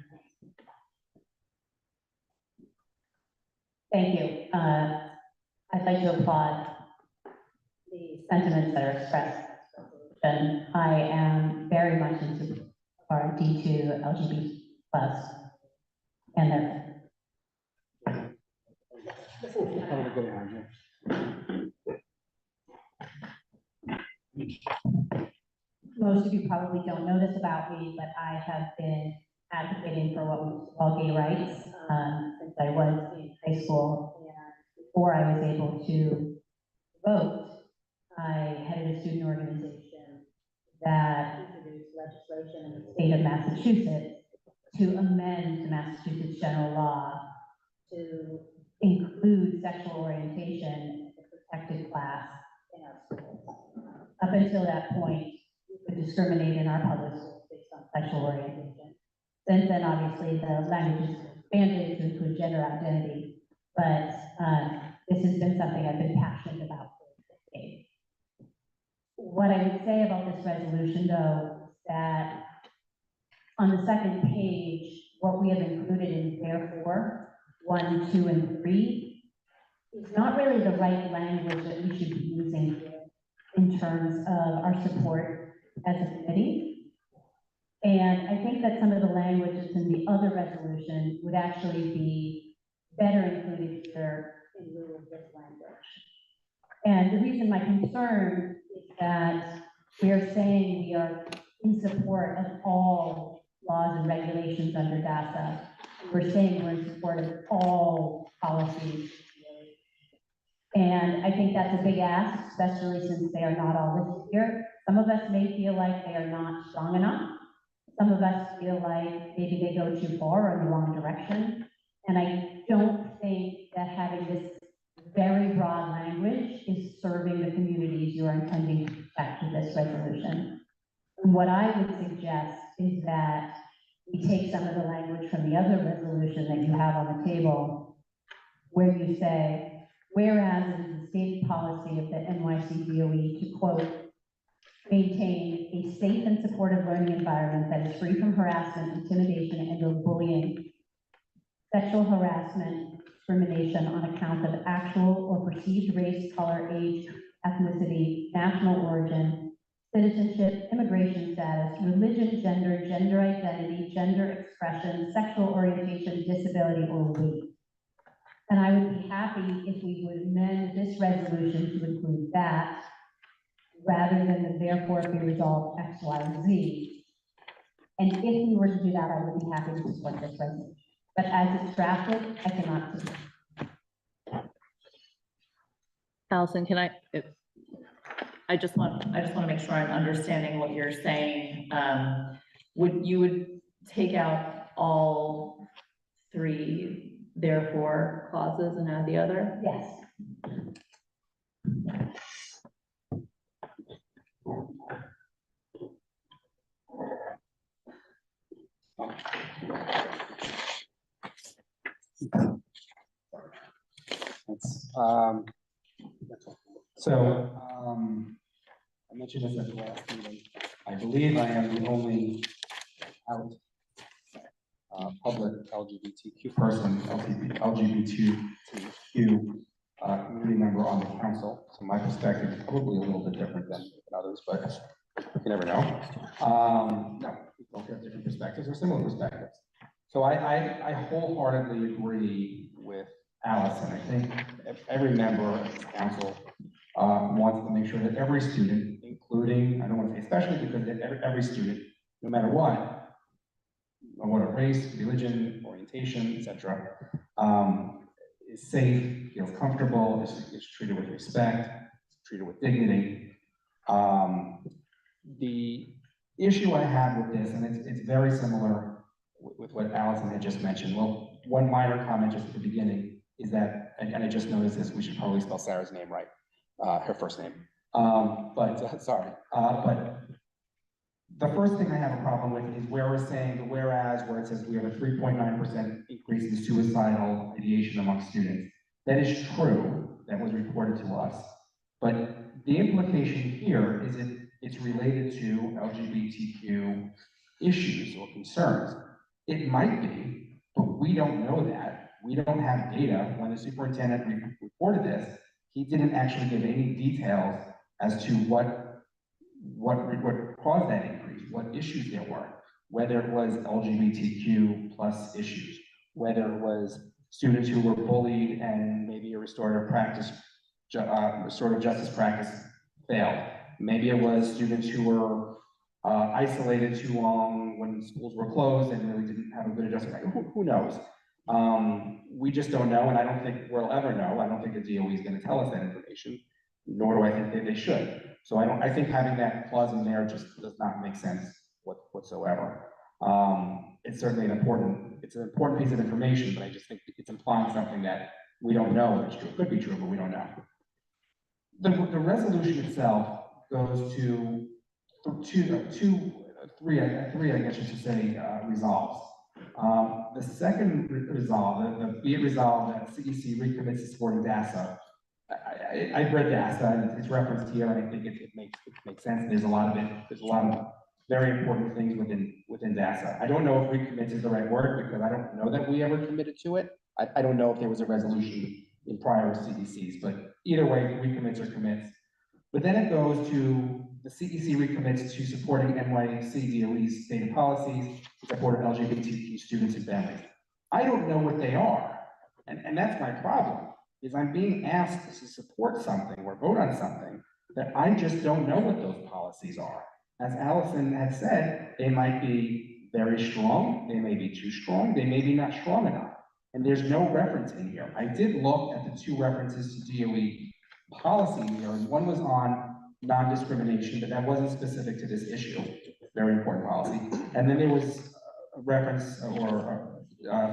Thank you. I'd like to applaud the sentiments that are expressed. And I am very much into our D2 LGBT plus and their most of you probably don't know this about me, but I have been advocating for what we call gay rights since I was in high school. And before I was able to vote, I headed a student organization that introduced legislation in the state of Massachusetts to amend the Massachusetts general law to include sexual orientation as a protected class in our schools. Up until that point, we could discriminate in our public schools based on sexual orientation. Since then, obviously, the language is expanded to include gender identity, but this has been something I've been passionate about for decades. What I would say about this resolution, though, is that on the second page, what we have included in therefore 1, 2, and 3 is not really the right language that we should be using here in terms of our support as a committee. And I think that some of the language that's in the other resolution would actually be better included here in lieu of this language. And the reason my concern is that we are saying we are in support of all laws and regulations under DASA. We're saying we're in support of all policies. And I think that's a big ask, especially since they are not all listed here. Some of us may feel like they are not strong enough. Some of us feel like maybe they go too far or in the wrong direction. And I don't think that having this very broad language is serving the communities you are intending to protect with this resolution. And what I would suggest is that we take some of the language from the other resolution that you have on the table, where you say, whereas it is the stated policy of the NYC DOE to, quote, maintain a safe and supportive learning environment that is free from harassment, intimidation, and or bullying, sexual harassment, discrimination on account of actual or perceived race, color, age, ethnicity, national origin, citizenship, immigration status, religion, gender identity, gender expression, sexual orientation, disability, or weight. And I would be happy if we would amend this resolution to include that, rather than the therefore be resolved X, Y, and Z. And if we were to do that, I would be happy to support this resolution. But as it's drafted, I cannot support. Allison, I just want to make sure I'm understanding what you're saying. Would take out all three therefore clauses and add the other? Yes. I mentioned this at the last meeting. I believe I am the only out public LGBTQ person, LGBTQ community member on the council. So my perspective is probably a little bit different than others, but you never know. No, people have different perspectives or similar perspectives. So I wholeheartedly agree with Allison. I think every member of this council wants to make sure that every student, including, I don't want to say especially, because every student, no matter what race, religion, orientation, etc., is safe, feels comfortable, is treated with respect, treated with dignity. The issue I have with this, and it's very similar with what Allison had just mentioned. Well, one minor comment just at the beginning is that, and I just noticed this, we should probably spell Sarah's name right, her first name. Sorry. But the first thing I have a problem with is where we're saying the whereas, where it says we have a 3.9% increase in suicidal ideation among students. That is true, that was reported to us. But the implication here is it's related to LGBTQ issues or concerns. It might be, but we don't know that. We don't have data. When the superintendent reported this, he didn't actually give any details as to what caused that increase, what issues there were, whether it was LGBTQ plus issues, whether it was students who were bullied and maybe a restorative justice practice failed. Maybe it was students who were isolated too long when schools were closed and really didn't have a good adjustment. Who knows? We just don't know, and I don't think we'll ever know. I don't think the DOE is going to tell us that information, nor do I think that they should. So I think having that clause in there just does not make sense whatsoever. It's certainly an important piece of information, but I just think it's implying something that we don't know is true. It could be true, but we don't know. The resolution itself goes to three, I guess you should say, resolves. The second resolve, the be it resolved that CEC recommits to supporting DASA. I've read DASA and it's referenced here, and I think it makes sense. There's a lot of very important things within DASA. I don't know if recommit is the right word because I don't know that we ever committed to it. I don't know if there was a resolution in prior CECs, but either way, recommits or commits. But then it goes to, the CEC recommits to supporting NYC DOE's stated policies in support of LGBTQ students and families. I don't know what they are, and that's my problem, is I'm being asked to support something or vote on something that I just don't know what those policies are. As Allison had said, they might be very strong, they may be too strong, they may be not strong enough. And there's no reference in here. I did look at the 2 references to DOE policy here, and one was on non-discrimination, but that wasn't specific to this issue, very important policy. And then there was a reference or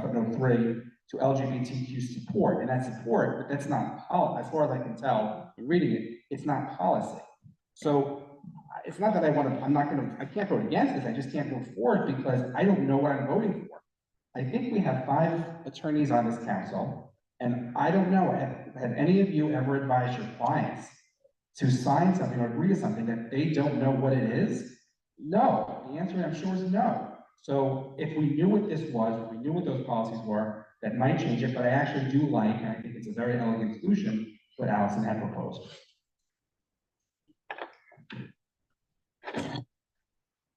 footnote 3 to LGBTQ support, and that's support, but that's not policy. As far as I can tell in reading it, it's not policy. So it's not that I can't vote against this, I just can't vote for it because I don't know what I'm voting for. I think we have 5 attorneys on this council, and I don't know, have any of you ever advised your clients to sign something or agree to something that they don't know what it is? No, the answer I'm sure is no. So if we knew what this was, if we knew what those policies were, that might change it, but I actually do like, and I think it's a very elegant solution, what Allison had proposed.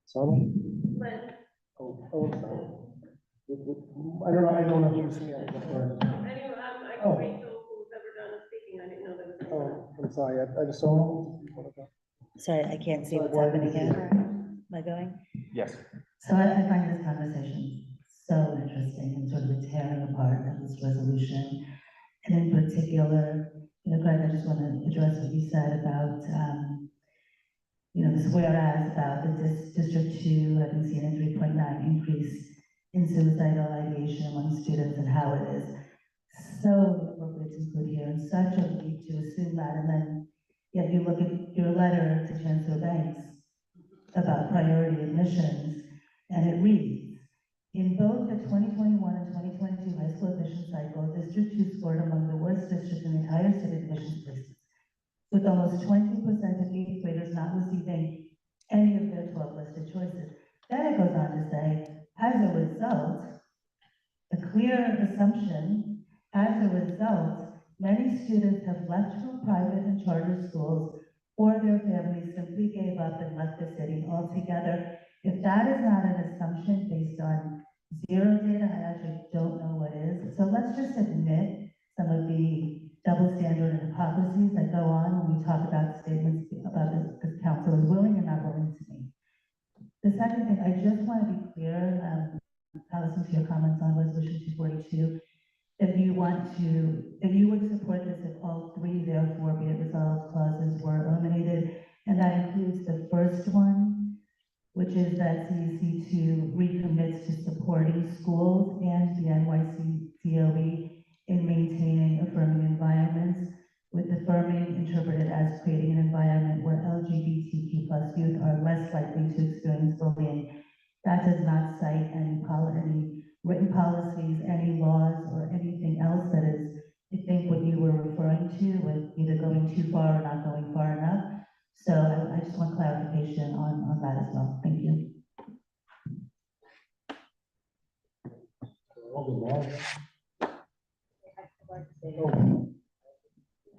Solomon? Oh, sorry. I don't know who's here. Oh. Oh, I'm sorry, I just saw. Sorry, I can't see what's happening here. Am I going? Yes. So I find this conversation so interesting and sort of the tearing apart of this resolution. And in particular, Greg, I just want to address what you said about, this whereas about the District 2 having seen a 3.9 increase in suicidal ideation among students and how it is so appropriate to include here and such a leap to assume that. And then, yet you look at your letter to Chancellor Banks about priority admissions, and it reads, in both the 2021 and 2022 high school admission cycle, District 2 scored among the worst districts in the entire state admissions placements, with almost 20% of 8th graders not receiving any of their 12 listed choices. Then it goes on to say, as a result, a clear assumption, as a result, many students have left for private and charter schools or their families simply gave up and left the city altogether. If that is not an assumption based on zero data, I actually don't know what is. So let's just admit some of the double standard and hypocrisies that go on when we talk about statements about this council is willing and not willing to make. The second thing, I just want to be clear, Allison, to your comments on resolution 242, if you would support this if all 3 therefore be it resolved clauses were eliminated, and that includes the first one, which is that CEC2 recommits to supporting schools and the NYC DOE in maintaining affirming environments, with affirming interpreted as creating an environment where LGBTQ plus youth are less likely to experience bullying. That does not cite any written policies, any laws, or anything else that is, I think, what you were referring to with either going too far or not going far enough. So I just want clarification on that as well. Thank you.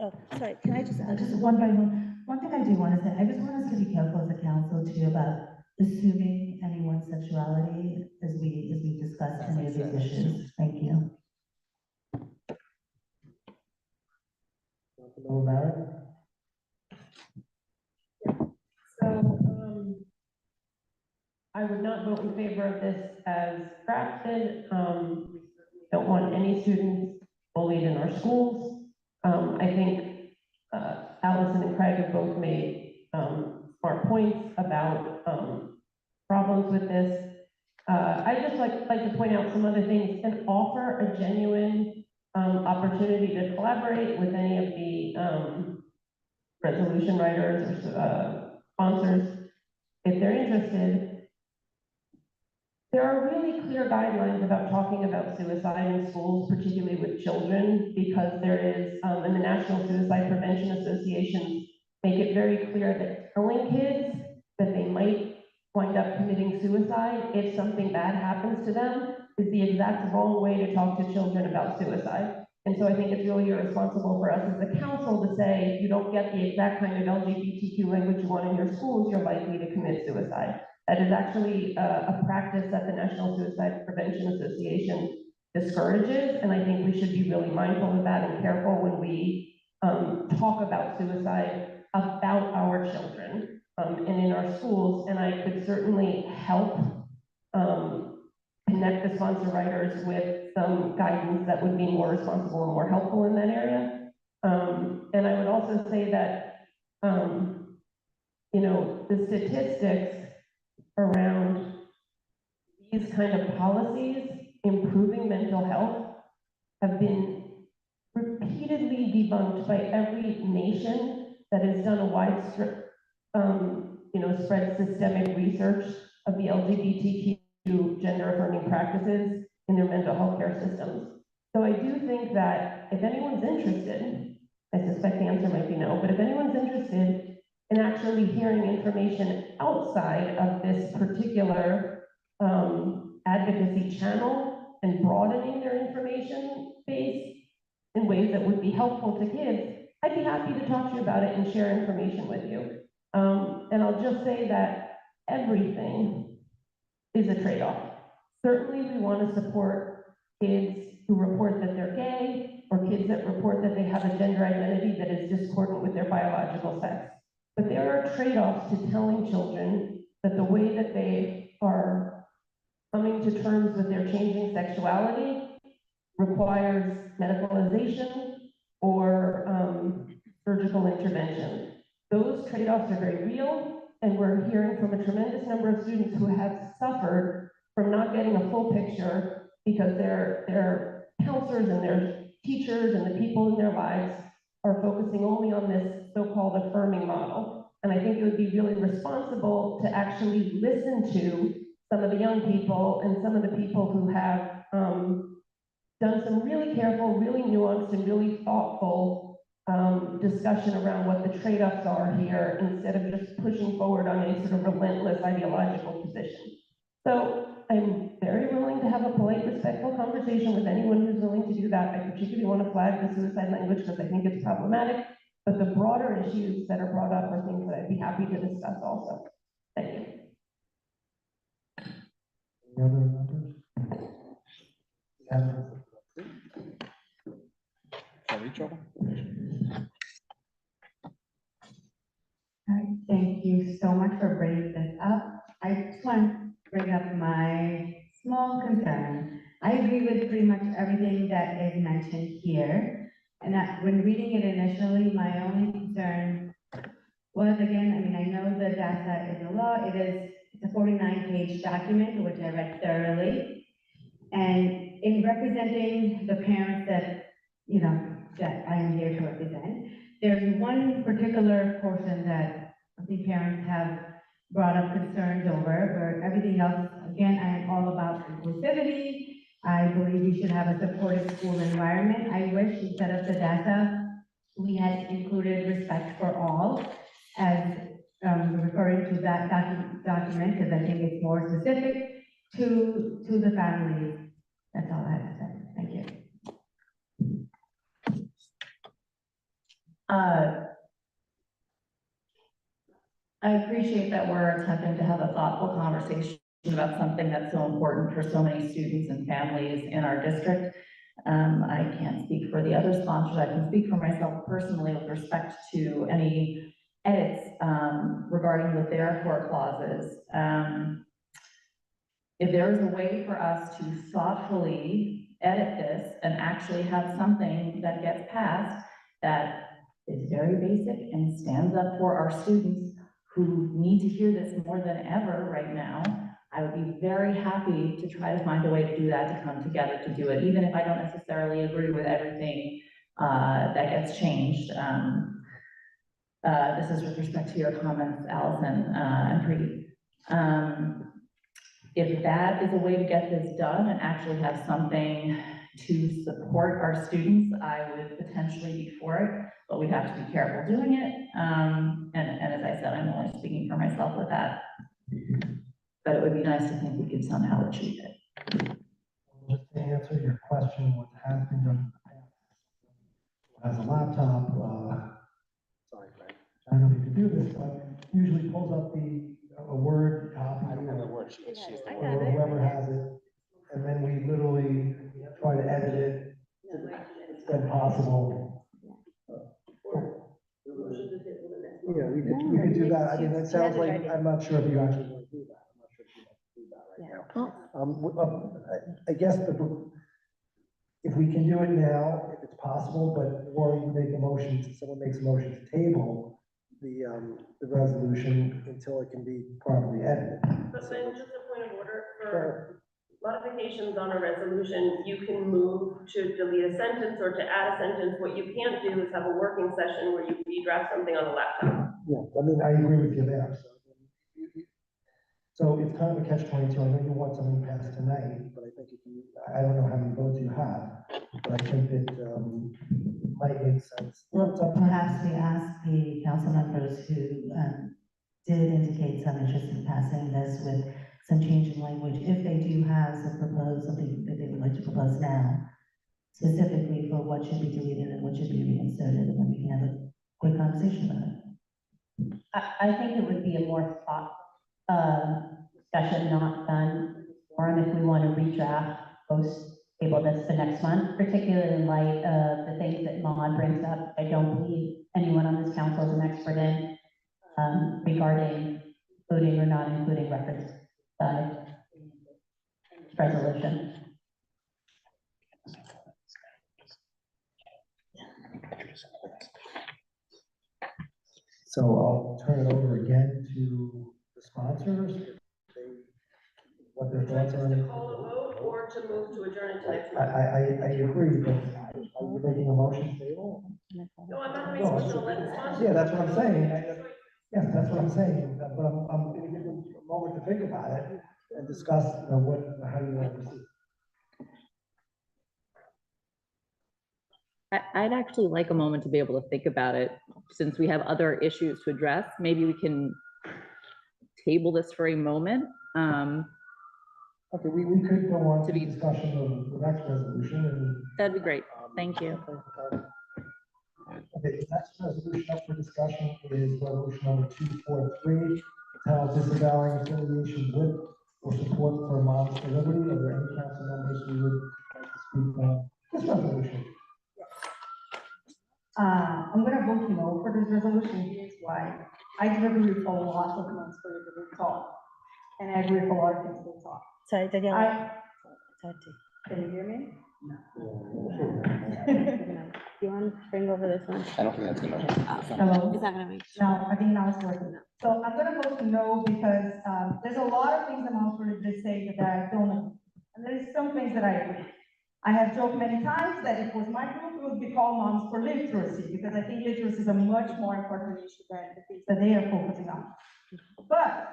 Oh, sorry, can I just, Just one thing I do want to say, I just want us to be careful as a council too about assuming anyone's sexuality as we discuss any of these issues. Thank you. So, I would not vote in favor of this as drafted. We don't want any students bullied in our schools. I think Allison and Craig have both made smart points about problems with this. I just like to point out some other things and offer a genuine opportunity to collaborate with any of the resolution writers or sponsors if they're interested. There are really clear guidelines about talking about suicide in schools, particularly with children, because there is, and the National Suicide Prevention Association make it very clear that telling kids that they might wind up committing suicide if something bad happens to them is the exact wrong way to talk to children about suicide. And so I think it's really irresponsible for us as a council to say, if you don't get the exact kind of LGBTQ language you want in your schools, you're likely to commit suicide. That is actually a practice that the National Suicide Prevention Association discourages, and I think we should be really mindful of that and careful when we talk about suicide about our children and in our schools. And I could certainly help connect the sponsor writers with some guidance that would be more responsible and more helpful in that area. And I would also say that, you know, the statistics around these kind of policies improving mental health have been repeatedly debunked by every nation that has done a widespread, you know, spread systemic research of the LGBTQ gender affirming practices in their mental health care systems. So I do think that if anyone's interested, I suspect the answer might be no, but if anyone's interested in actually hearing information outside of this particular advocacy channel and broadening their information base in ways that would be helpful to kids, I'd be happy to talk to you about it and share information with you. And I'll just say that everything is a trade-off. Certainly, we want to support kids who report that they're gay, or kids that report that they have a gender identity that is discordant with their biological sex. But there are trade-offs to telling children that the way that they are coming to terms with their changing sexuality requires medicalization or surgical intervention. Those trade-offs are very real, and we're hearing from a tremendous number of students who have suffered from not getting a full picture because their counselors and their teachers and the people in their lives are focusing only on this so-called affirming model. And I think it would be really responsible to actually listen to some of the young people and some of the people who have done some really careful, really nuanced, and really thoughtful discussion around what the trade-offs are here, instead of just pushing forward on a sort of relentless ideological position. So I'm very willing to have a polite, respectful conversation with anyone who's willing to do that. I particularly want to flag the suicide language because I think it's problematic, but the broader issues that are brought up are things that I'd be happy to discuss also. Thank you. Any other members? All right, thank you so much for bringing this up. I just want to bring up my small concern. I agree with pretty much everything that is mentioned here. And when reading it initially, my only concern was, again, I mean, I know the data is a law. It's a 49-page document, which I read thoroughly. And in representing the parents that, you know, that I am here to represent, there's one particular portion that I think parents have brought up concerns over, where everything else, again, I am all about inclusivity. I believe we should have a supportive school environment. I wish instead of the data, we had included respect for all as referring to that document, because I think it's more specific to the families. That's all I have to say. Thank you. I appreciate that we're attempting to have a thoughtful conversation about something that's so important for so many students and families in our district. I can't speak for the other sponsors. I can speak for myself personally with respect to any edits regarding the therefore clauses. If there is a way for us to thoughtfully edit this and actually have something that gets passed that is very basic and stands up for our students who need to hear this more than ever right now, I would be very happy to try to find a way to do that, to come together to do it, even if I don't necessarily agree with everything that gets changed. This is with respect to your comments, Allison and Preeti. If that is a way to get this done and actually have something to support our students, I would potentially be for it, but we have to be careful doing it. And as I said, I'm only speaking for myself with that. But it would be nice to think we could somehow achieve it. Just to answer your question, what has been done in the past has a laptop, Sorry, Greg. I don't know if you can do this, but usually pulls up a Word copy. I don't have the word, she's the Or word. whoever has it, and then we literally try to edit it when possible. Yeah, we could do that. I mean, that She sounds has it like, ready. I'm not sure if you actually want to do that. I'm not sure if you want to do that right now. I guess if we can do it now, if it's possible, but, or we make a motion, someone makes a motion to table the resolution until it can be properly edited. But then just a point of order for modifications on a resolution, you can move to delete a sentence or to add a sentence. What you can't do is have a working session where you draft something on a laptop. Yeah, I mean, I agree with you there, so. So it's kind of a catch-22, I know you want something passed tonight, but I think if you, I don't know how many votes you have, but I think that, it might make sense. Well, perhaps we ask the council members who did indicate some interest in passing this with some change in language, if they do have some proposed, something that they would like to propose now, specifically for what should be deleted and what should be reinserted, and then we can have a quick conversation about it. I think it would be a more thoughtful discussion not done forum if we want to redraft post table this for next month, particularly in light of the things that Maud brings up. I don't believe anyone on this council is an expert in regarding including or not including records resolution. So I'll turn it over again to the sponsors, if they, what their thoughts are. To call a vote or to move to adjourn into next month? I agree, but are you making a motion table? No, I'm not making a motion, let the sponsor. Yeah, that's what I'm saying. Yes, that's what I'm saying, but I'm gonna give them a moment to think about it and discuss, how you want to proceed. I'd actually like a moment to be able to think about it, since we have other issues to address. Maybe we can table this for a moment. Okay, we could go on to the discussion of the next resolution and. That'd be great. Thank you. Okay, the next resolution up for discussion is resolution number 243, entitled disavowing affiliation with or support for Moms for Liberty. Are there any council members who would like to speak on this resolution? I'm gonna vote no for this resolution. Here's why. I agree with a lot of Moms for Liberty talk, and I agree with a lot of things they talk. Sorry, Daniela. Can you hear me? You want to bring over this one? I don't think that's gonna. Hello? It's not gonna be. No, I think now it's working. So I'm gonna vote no because, there's a lot of things that Moms for Liberty say that I don't agree. And there's some things that I agree. I have joked many times that if it was my group, it would be called Moms for Literacy, because I think literacy is a much more important issue than the things that they are focusing on. But,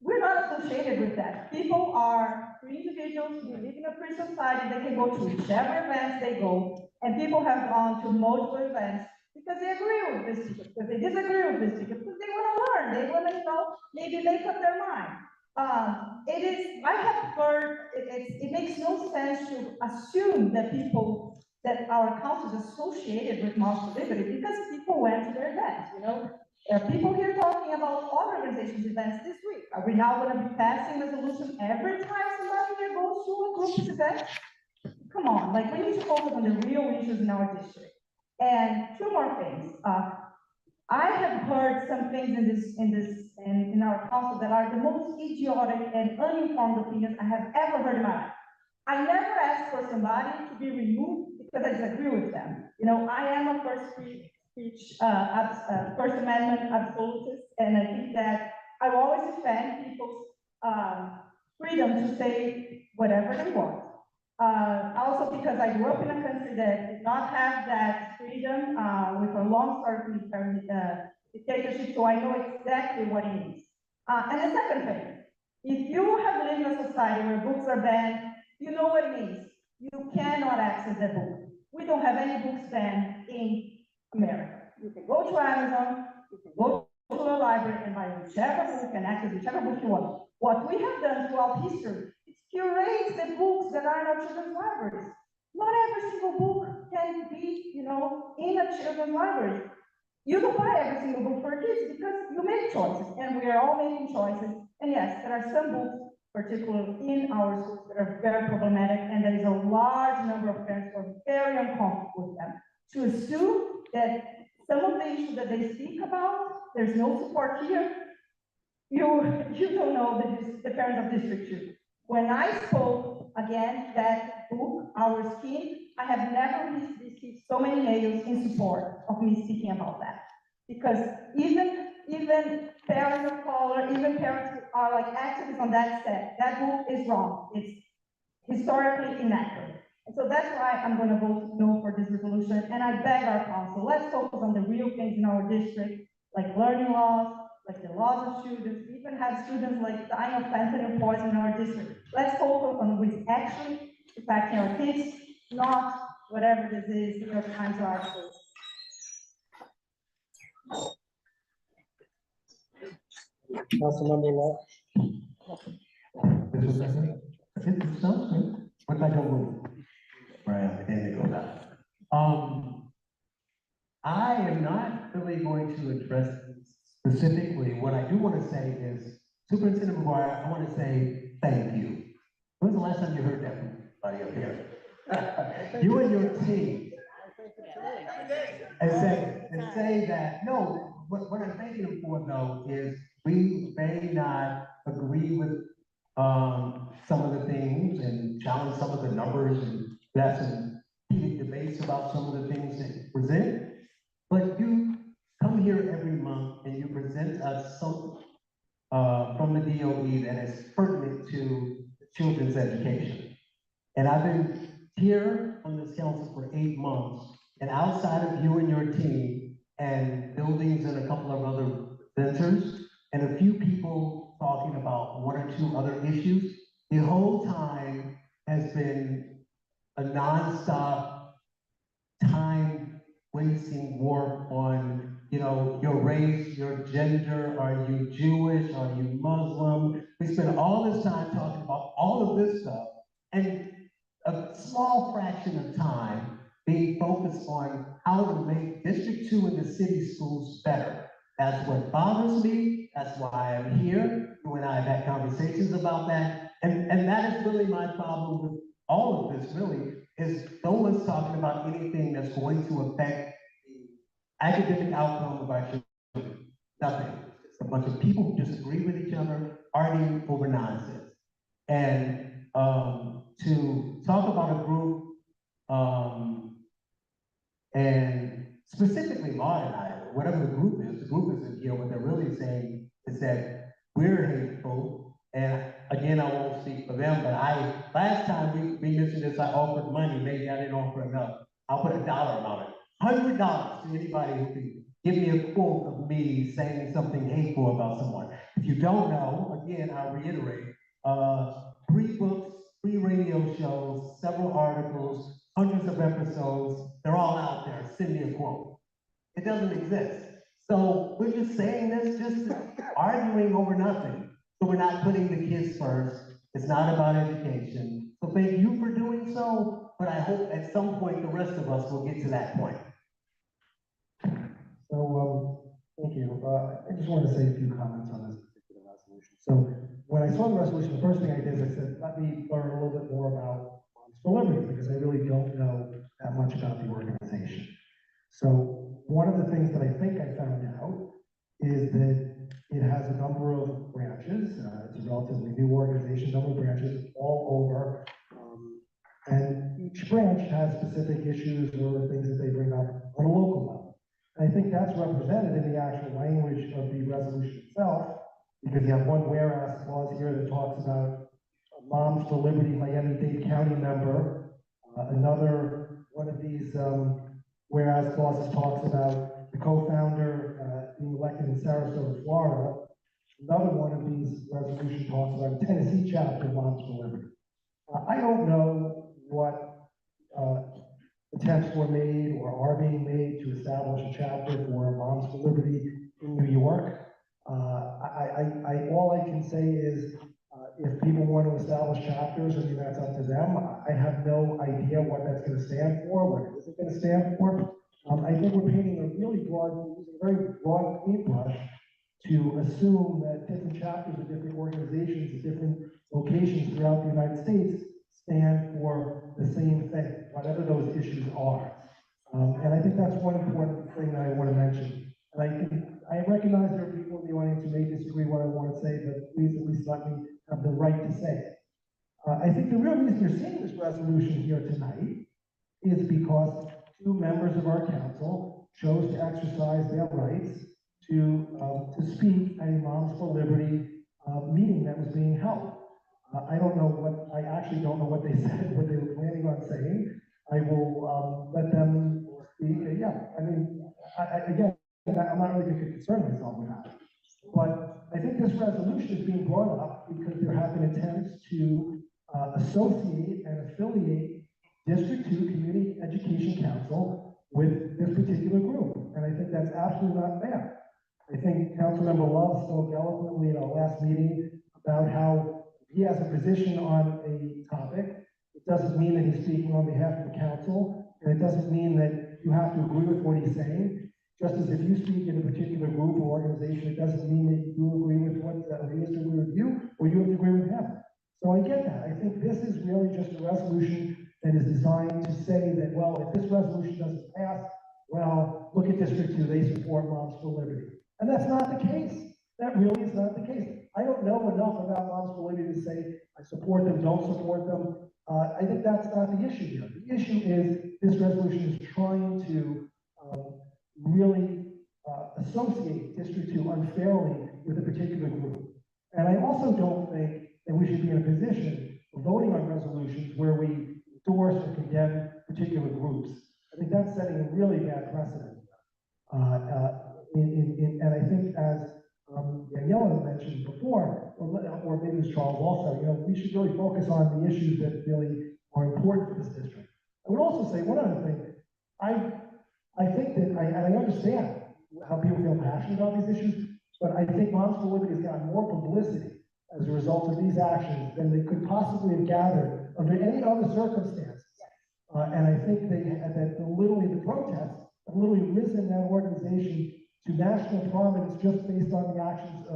we're not associated with that. People are free individuals, we live in a free society, they can go to whichever events they go, and people have gone to multiple events because they agree with this speaker, because they disagree with this speaker, because they want to learn, they want to, maybe make up their mind. I have heard, it makes no sense to assume that that our council is associated with Moms for Liberty, because people went to their events, There are people here talking about other organizations' events this week. Are we now going to be passing resolution every time somebody here goes to a group's event? Come on, we need to focus on the real issues in our district. And two more things. I have heard some things in our council that are the most idiotic and uninformed opinions I have ever heard in my life. I never asked for somebody to be removed because I disagree with them. I am a First Amendment absolutist, and I think that I will always defend people's freedom to say whatever they want. Also because I grew up in a country that did not have that freedom, with a long dictatorship, so I know exactly what it means. And the second thing, if you have lived in a society where books are banned, you know what it means. You cannot access the book. We don't have any books banned in America. You can go to Amazon, you can go to a library and buy whichever book and access whichever book you want. What we have done throughout history is curate the books that are in our children's libraries. not every single book can be, you know, in a children's library. You don't buy every single book for kids because you make choices, and we are all making choices. And yes, there are some books, particularly in our schools, that are very problematic, and there is a large number of parents who are very uncomfortable with them. To assume that some of the issues that they speak about, there's no support here, you don't know the parents of District 2. When I spoke, again, that book, Our Skin, I have never received so many mails in support of me speaking about that. Because even parents of color, even parents who are like activists on that set, that book is wrong. It's historically inaccurate. And so that's why I'm going to vote no for this resolution. And I beg our council, let's focus on the real things in our district, like learning laws, like the laws of students. We even have students like dying of fentanyl poison in our district. Let's focus on what's actually impacting our kids, not whatever this is, New York Times articles. Councilmember Lott. Mr. President, it's something, what I don't move. Right, and they go down. I am not really going to address specifically. What I do want to say is, Superintendent McGuire, I want to say thank you. When was the last time you heard that from anybody up here? You and your team. And say that, no, what I'm thanking them for though is we may not agree with some of the things and challenge some of the numbers and have some heated debates about some of the things that you present, but you come here every month and you present us something from the DOE that is pertinent to children's education. And I've been here on this council for 8 months, and outside of you and your team and buildings and a couple of other presenters and a few people talking about 1 or 2 other issues, the whole time has been a nonstop time wasting work on, you know, your race, your gender, are you Jewish, are you Muslim? We spend all this time talking about all of this stuff, and a small fraction of time being focused on how to make District 2 and the city schools better. That's what bothers me. That's why I'm here. You and I have had conversations about that. And that is really my problem with all of this, really, is no one's talking about anything that's going to affect the academic outcome of our children. Nothing. It's a bunch of people who disagree with each other, arguing over nonsense. And to talk about a group, and specifically Maud and I, whatever the group isn't here, what they're really saying is that we're hateful. And again, I won't speak for them, but last time we mentioned this, I offered money, maybe I didn't offer enough. I'll put $1 on it, $100 to anybody who can give me a quote of me saying something hateful about someone. If you don't know, again, I'll reiterate, 3 books, 3 radio shows, several articles, hundreds of episodes, they're all out there. Send me a quote. It doesn't exist. So we're just saying this, just arguing over nothing. So we're not putting the kids first. It's not about education. So thank you for doing so, but I hope at some point the rest of us will get to that point. So, thank you. I just wanted to say a few comments on this particular resolution. So when I saw the resolution, the first thing I did is I said, let me learn a little bit more about Moms for Liberty, because I really don't know that much about the organization. So one of the things that I think I found out is that it has a number of branches. It's a relatively new organization, number of branches all over. And each branch has specific issues or things that they bring up on a local level. And I think that's represented in the actual language of the resolution itself, because you have one whereas clause here that talks about Moms for Liberty Miami-Dade County member. Another one of these whereas clauses talks about the co-founder being elected in Sarasota, Florida. Another one of these resolutions talks about a Tennessee chapter of Moms for Liberty. I don't know what attempts were made or are being made to establish a chapter for Moms for Liberty in New York. All I can say is if people want to establish chapters, I mean, that's up to them. I have no idea what that's gonna stand for, what it isn't gonna stand for. I think we're painting a really broad, using a very broad paintbrush to assume that different chapters of different organizations at different locations throughout the United States stand for the same thing, whatever those issues are. And I think that's one important thing that I want to mention. And I recognize there are people in the audience who may disagree what I want to say, but please at least let me have the right to say it. I think the real reason you're seeing this resolution here tonight is because two members of our council chose to exercise their rights to speak at a Moms for Liberty meeting that was being held. I actually don't know what they said, what they were planning on saying. I will let them speak. Yeah, I mean, again, I'm not really going to concern myself with that. But I think this resolution is being brought up because there have been attempts to associate and affiliate District 2 Community Education Council with this particular group. And I think that's absolutely not fair. I think Councilmember Love spoke eloquently at our last meeting about how he has a position on a topic. It doesn't mean that he's speaking on behalf of the council, and it doesn't mean that you have to agree with what he's saying. Just as if you speak in a particular group or organization, it doesn't mean that you agree with what he has to agree with you, or you have to agree with him. So I get that. I think this is really just a resolution that is designed to say that, well, if this resolution doesn't pass, well, look at District 2, they support Moms for Liberty. And that's not the case. That really is not the case. I don't know enough about Moms for Liberty to say I support them, don't support them. I think that's not the issue here. The issue is this resolution is trying to really associate District 2 unfairly with a particular group. And I also don't think that we should be in a position of voting on resolutions where we endorse or condemn particular groups. I think that's setting a really bad precedent. And I think as Daniela mentioned before, or maybe it was Charles also, we should really focus on the issues that really are important for this district. I would also say one other thing. I think that, and I understand how people feel passionate about these issues, but I think Moms for Liberty has gotten more publicity as a result of these actions than they could possibly have gathered under any other circumstances. And I think that literally the protests have literally risen that organization to national prominence just based on the actions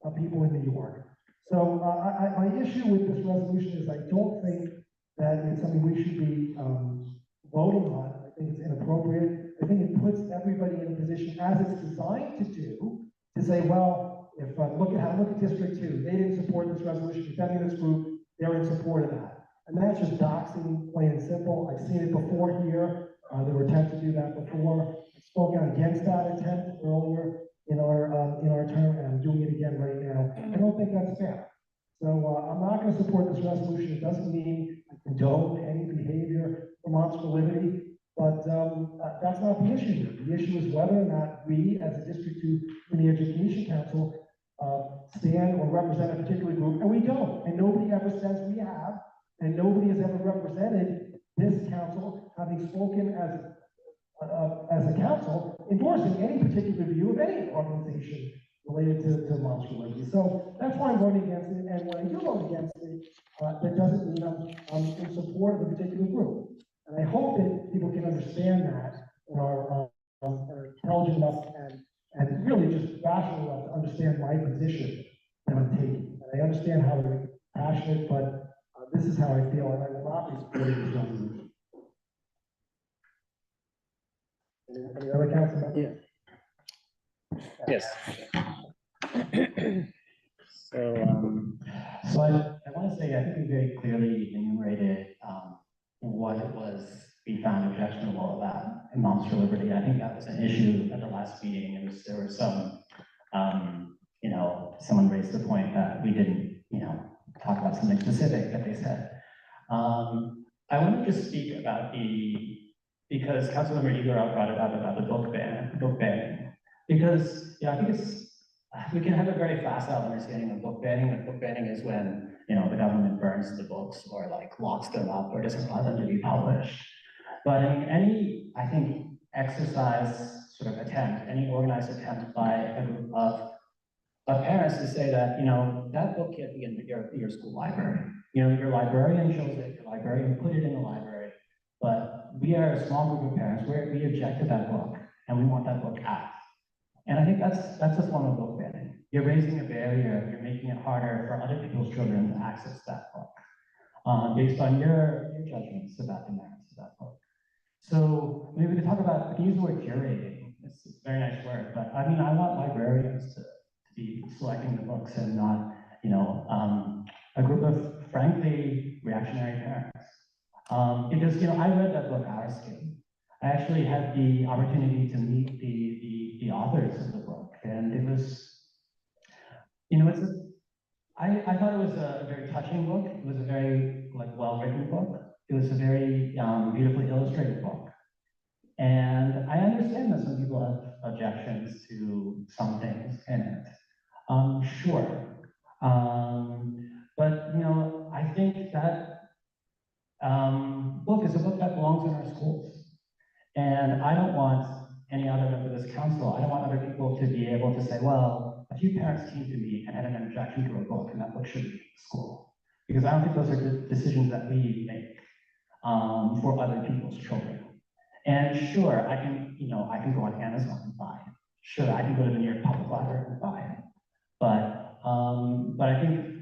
of people in New York. So my issue with this resolution is I don't think that it's something we should be voting on. I think it's inappropriate. I think it puts everybody in a position, as it's designed to do, to say, well, if look at District 2, they didn't support this resolution, defending this group, they're in support of that. And that's just doxing, plain and simple. I've seen it before here. There were attempts to do that before. I spoke out against that attempt earlier in our term, and I'm doing it again right now. I don't think that's fair. So I'm not going to support this resolution. It doesn't mean I condone any behavior from Moms for Liberty, but that's not the issue here. The issue is whether or not we, as a District 2 Community Education Council, stand or represent a particular group, and we don't. And nobody ever says we have, and nobody has ever represented this council, having spoken as a council, endorsing any particular view of any organization related to Moms for Liberty. So that's why I'm voting against it, and when I do vote against it, that doesn't mean I'm in support of a particular group. And I hope that people can understand that and are intelligent enough and really just rational enough to understand my position that I'm taking. And I understand how they're passionate, but this is how I feel, and I will not be supporting this resolution. Any other council members? Yes. So I want to say, I think we very clearly enumerated what it was we found objectionable about in Moms for Liberty. I think that was an issue at the last meeting. There was some, someone raised the point that we didn't, talk about something specific that they said. I want to just speak about because Councilmember Igor brought it up about the book banning, because I think we can have a very facile understanding of book banning. Like book banning is when the government burns the books or like locks them up or doesn't allow them to be published. But any exercise, sort of attempt, any organized attempt by a group of parents to say that, that book can't be in your school library. Your librarian shows it, your librarian put it in the library, but we are a small group of parents where we object to that book and we want that book out. And I think that's a form of book banning. You're raising a barrier, you're making it harder for other people's children to access that book, based on your judgments about the merits of that book. So maybe we could talk about, we can use the word curating. It's a very nice word, but I mean, I want librarians to be selecting the books and not, a group of frankly reactionary parents. Because, I read that book, Our Skin. I actually had the opportunity to meet the authors of the book, and it was, I thought it was a very touching book. It was a very well-written book. It was a very beautifully illustrated book. And I understand that some people have objections to some things in it. Sure. But, I think that book is a book that belongs in our schools. And I don't want any other member of this council, I don't want other people to be able to say, well, a few parents came to me and had an objection to a book, and that book shouldn't be in school. Because I don't think those are decisions that we make for other people's children. And sure, I can go on Amazon and buy it. Sure, I can go to the New York Public Library and buy it. But I think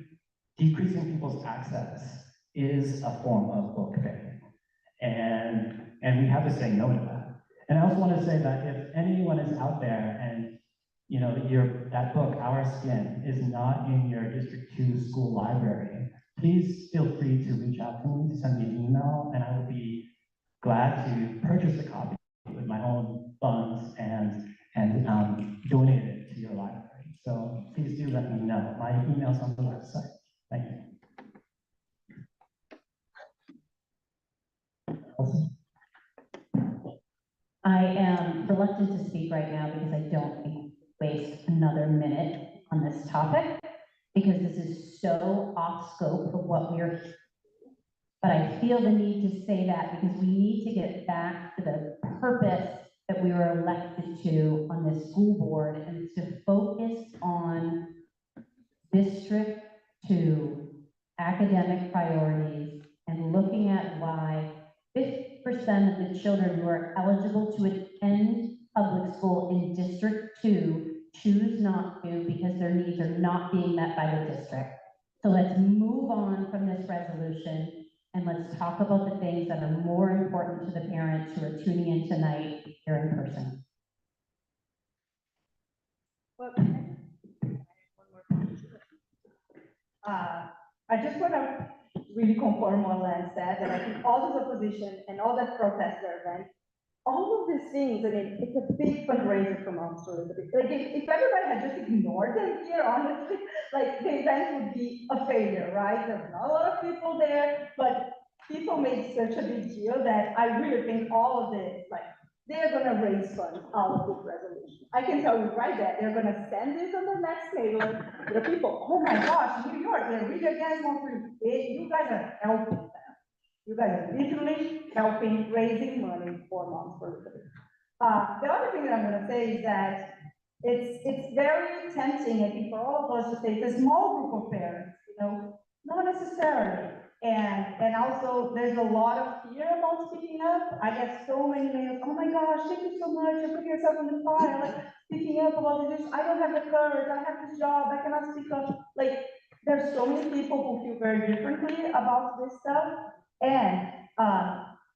decreasing people's access is a form of book banning. And we have to say no to that. And I also want to say that if anyone is out there and that book, Our Skin, is not in your District 2 school library, please feel free to reach out to me, to send me an email, and I will be glad to purchase a copy with my own funds and donate it to your library. So please do let me know. My email's on the website. Thank you. I am reluctant to speak right now because I don't think we waste another minute on this topic, because this is so off scope of what we're, but I feel the need to say that because we need to get back to the purpose that we were elected to on this school board, and it's to focus on District 2 academic priorities and looking at why 50% of the children who are eligible to attend public school in District 2 choose not to because their needs are not being met by the district. So let's move on from this resolution and let's talk about the things that are more important to the parents who are tuning in tonight here in person. Well, I just want to really confirm what Len said, that I think all this opposition and all that protest event, all of these things, I mean, it's a big fundraiser for Moms for Elizabeth. Like, if everybody had just ignored them here, honestly, like, the event would be a failure, right? There's not a lot of people there, but people made such a big deal that I really think all of this, like, they're gonna raise funds out of this resolution. I can tell you right there, they're gonna send this on the next mailer. The people, oh my gosh, New York, they're really against Moms for Elizabeth. You guys are helping them. You guys are literally helping raising money for Moms for Elizabeth. The other thing that I'm gonna say is that it's very tempting, I think, for all of us to say it's a small group of parents, not necessarily. And also there's a lot of fear about speaking up. I get so many mails, oh my gosh, thank you so much, you're putting yourself on the fire, like speaking up about this, I don't have the courage, I have this job, I cannot speak up. Like, there's so many people who feel very differently about this stuff. And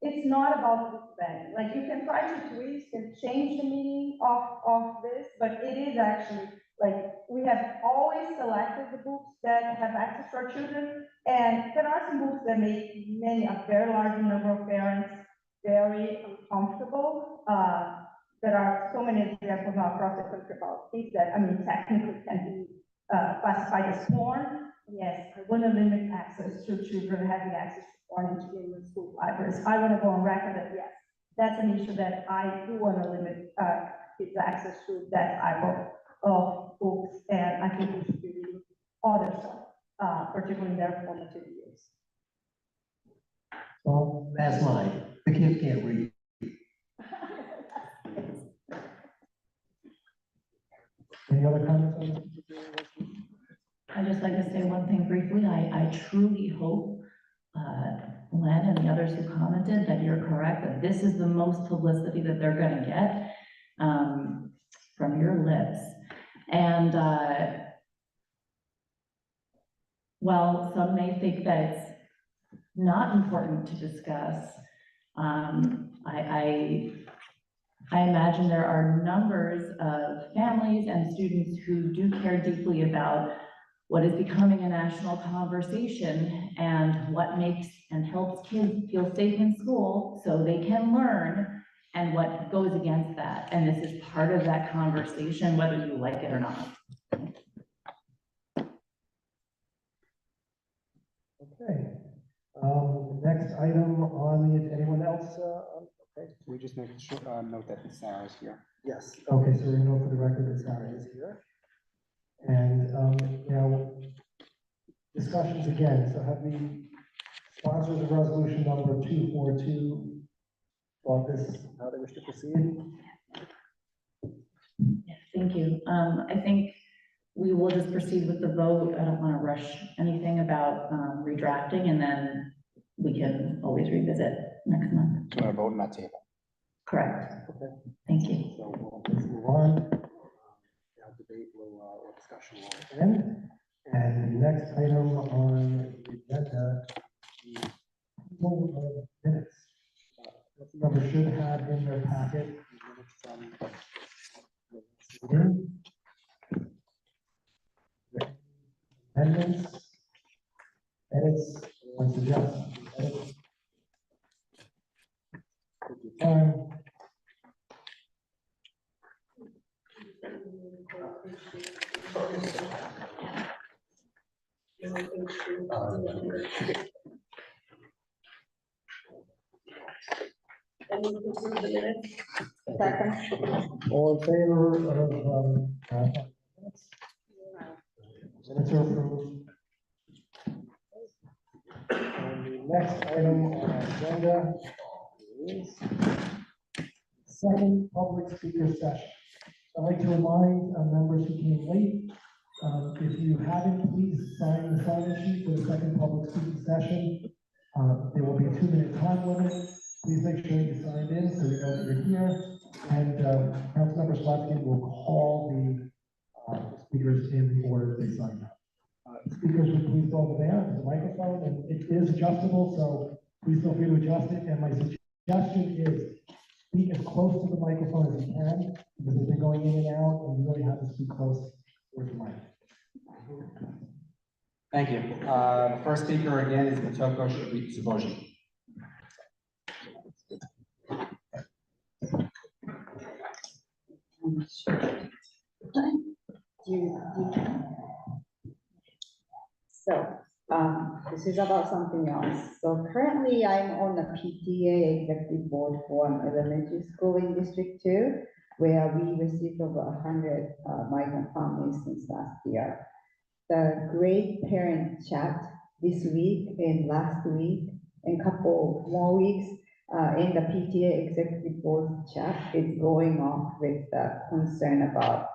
it's not about book banning. Like, you can try to twist and change the meaning of this, but it is actually, like, we have always selected the books that have access to our children, and there are some books that make a very large number of parents very uncomfortable. There are so many examples now across the country about things that, I mean, technically can be classified as porn. Yes, I want to limit access to children having access to porn in the school libraries. I want to go on record that, yes, that's an issue that I do want to limit kids' access to that type of books, and I think we should be reading other stuff, particularly in their formative years. Well, that's mine. The kids can't read. Any other comments on this? I'd just like to say one thing briefly. I truly hope, Len and the others who commented, that you're correct, that this is the most publicity that they're gonna get from your lips. And while some may think that it's not important to discuss, I imagine there are numbers of families and students who do care deeply about what is becoming a national conversation and what makes and helps kids feel safe in school so they can learn, and what goes against that. And this is part of that conversation, whether you like it or not. Okay. Next item on the, anyone else? Okay. We just make sure, note that Sarah is here. Yes. Okay, so we know for the record that Sarah is here. And, now, discussions again. So have the sponsors of resolution number 242 thought this, how they wish to proceed? Yes, thank you. I think we will just proceed with the vote. I don't want to rush anything about redrafting, and then we can always revisit next month. So I vote on that table. Correct. Okay. Thank you. So let's move on. Now debate will, or discussion will end. And the next item on the agenda is approval of minutes. Council members should have in their packet the minutes from the meeting. Amendments, edits, anyone suggest edits? Take your time. All in favor of, minutes? Minutes are approved. And the next item on our agenda is second public speaker session. I'd like to remind members who came late, if you haven't, please sign the sign-in sheet for the second public speaking session. There will be a 2-minute time limit. Please make sure you signed in so we know that you're here. And Councilmember Slatsky will call the speakers in the order they signed up. Speakers would please go over there to the microphone, and it is adjustable, so please feel free to adjust it. And my suggestion is speak as close to the microphone as you can, because they've been going in and out, and you really have to speak close towards the mic. Thank you. The first speaker again is Matoko Suboji. So, this is about something else. So currently I'm on the PTA executive board for an elementary school in District 2, where we received over 100 migrant families since last year. The great parent chat this week and last week and couple more weeks in the PTA executive board chat is going on with the concern about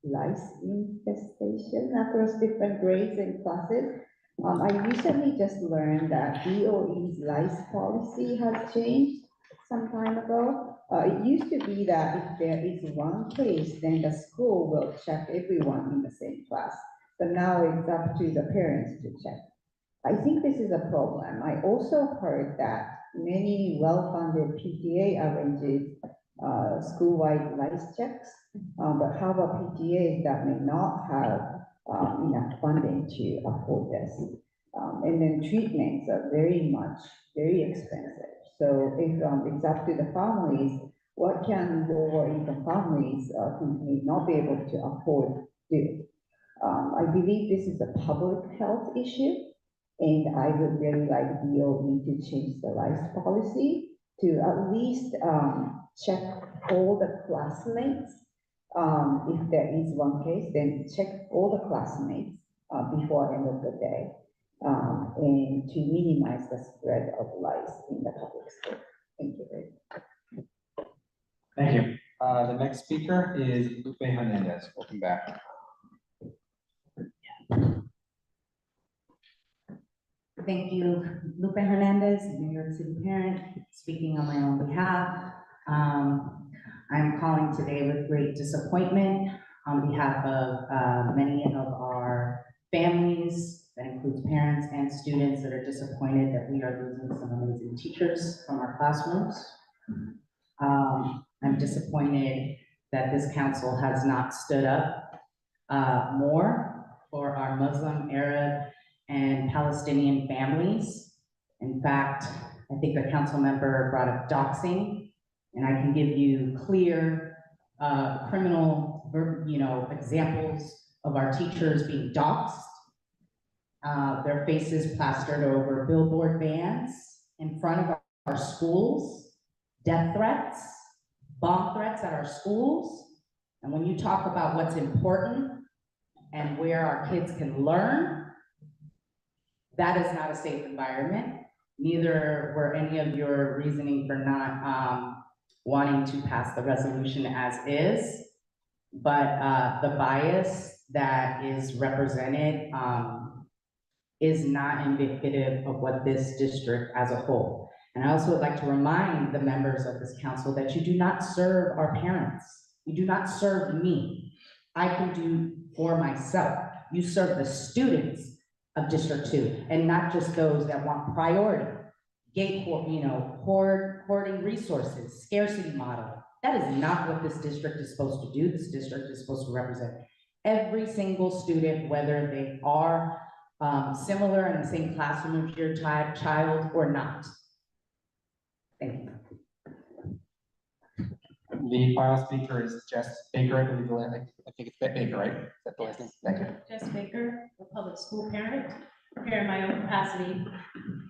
lice infestation across different grades and classes. I recently just learned that DOE's lice policy has changed some time ago. It used to be that if there is one case, then the school will check everyone in the same class. But now it's up to the parents to check. I think this is a problem. I also heard that many well-funded PTA arranges school-wide lice checks, but how about PTAs that may not have enough funding to afford this? And then treatments are very expensive. So if it's up to the families, what can lower income families who may not be able to afford do? I believe this is a public health issue, and I would really like DOE to change the lice policy to at least check all the classmates. If there is one case, then check all the classmates before end of the day, and to minimize the spread of lice in the public school. Thank you very much. Thank you. The next speaker is Lupe Hernandez. Welcome back. Thank you, Lupe Hernandez, New York City parent, speaking on my own behalf. I'm calling today with great disappointment on behalf of many of our families, that includes parents and students that are disappointed that we are losing some amazing teachers from our classrooms. I'm disappointed that this council has not stood up more for our Muslim, Arab, and Palestinian families. In fact, I think the council member brought up doxing, and I can give you clear criminal, examples of our teachers being doxed, their faces plastered over billboard bans in front of our schools, death threats, bomb threats at our schools. And when you talk about what's important and where our kids can learn, that is not a safe environment. Neither were any of your reasoning for not wanting to pass the resolution as is. But the bias that is represented is not indicative of what this district as a whole. And I also would like to remind the members of this council that you do not serve our parents. You do not serve me. I can do for myself. You serve the students of District 2, and not just those that want priority, hoarding resources, scarcity model. That is not what this district is supposed to do. This district is supposed to represent every single student, whether they are similar in the same classroom as your child or not. Thank you. The final speaker is Jess Baker, I believe, I think it's Baker, right? Is that the last name? Thank you. Jess Baker, a public school parent, here in my own capacity.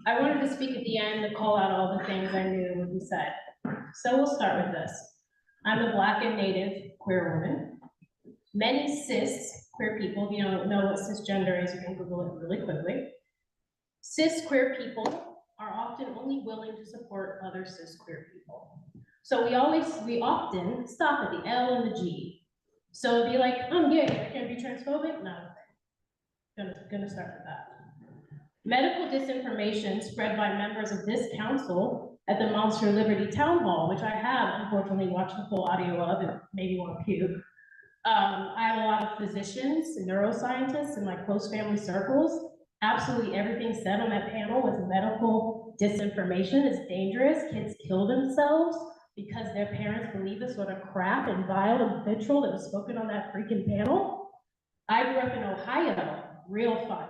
I wanted to speak at the end to call out all the things I knew would be said. So we'll start with this. I'm a Black and Native queer woman. Many cis queer people, if you don't know what cisgender is, you can Google it really quickly. Cis queer people are often only willing to support other cis queer people. So we often stop at the L and the G. So it'd be like, I'm gay, I can't be transphobic? No, gonna start with that. Medical disinformation spread by members of this council at the Moms for Liberty Town Hall, which I have unfortunately watched the full audio of and maybe want to puke. I have a lot of physicians and neuroscientists in my close family circles. Absolutely everything said on that panel was medical disinformation. It's dangerous. Kids kill themselves because their parents believe the sort of crap and vile and vitriol that was spoken on that freaking panel. I grew up in Ohio, real fun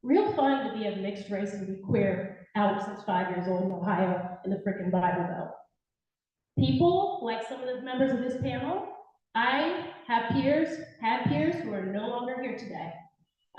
to be of mixed race and be queer out since 5 years old in Ohio in the freaking Bible Belt. People, like some of the members of this panel, I had peers who are no longer here today.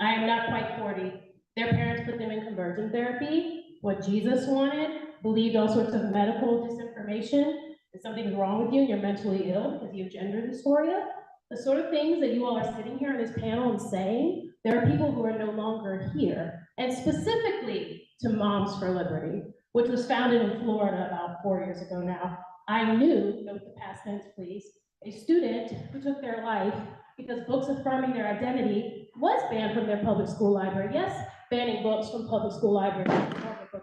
I am not quite 40. Their parents put them in conversion therapy, what Jesus wanted, believed all sorts of medical disinformation, that something's wrong with you and you're mentally ill because you have gender dysphoria. The sort of things that you all are sitting here on this panel and saying, there are people who are no longer here. And specifically to Moms for Liberty, which was founded in Florida about 4 years ago now. I knew, note the past tense please, a student who took their life because books affirming their identity was banned from their public school library. Yes, banning books from public school libraries is a book ban.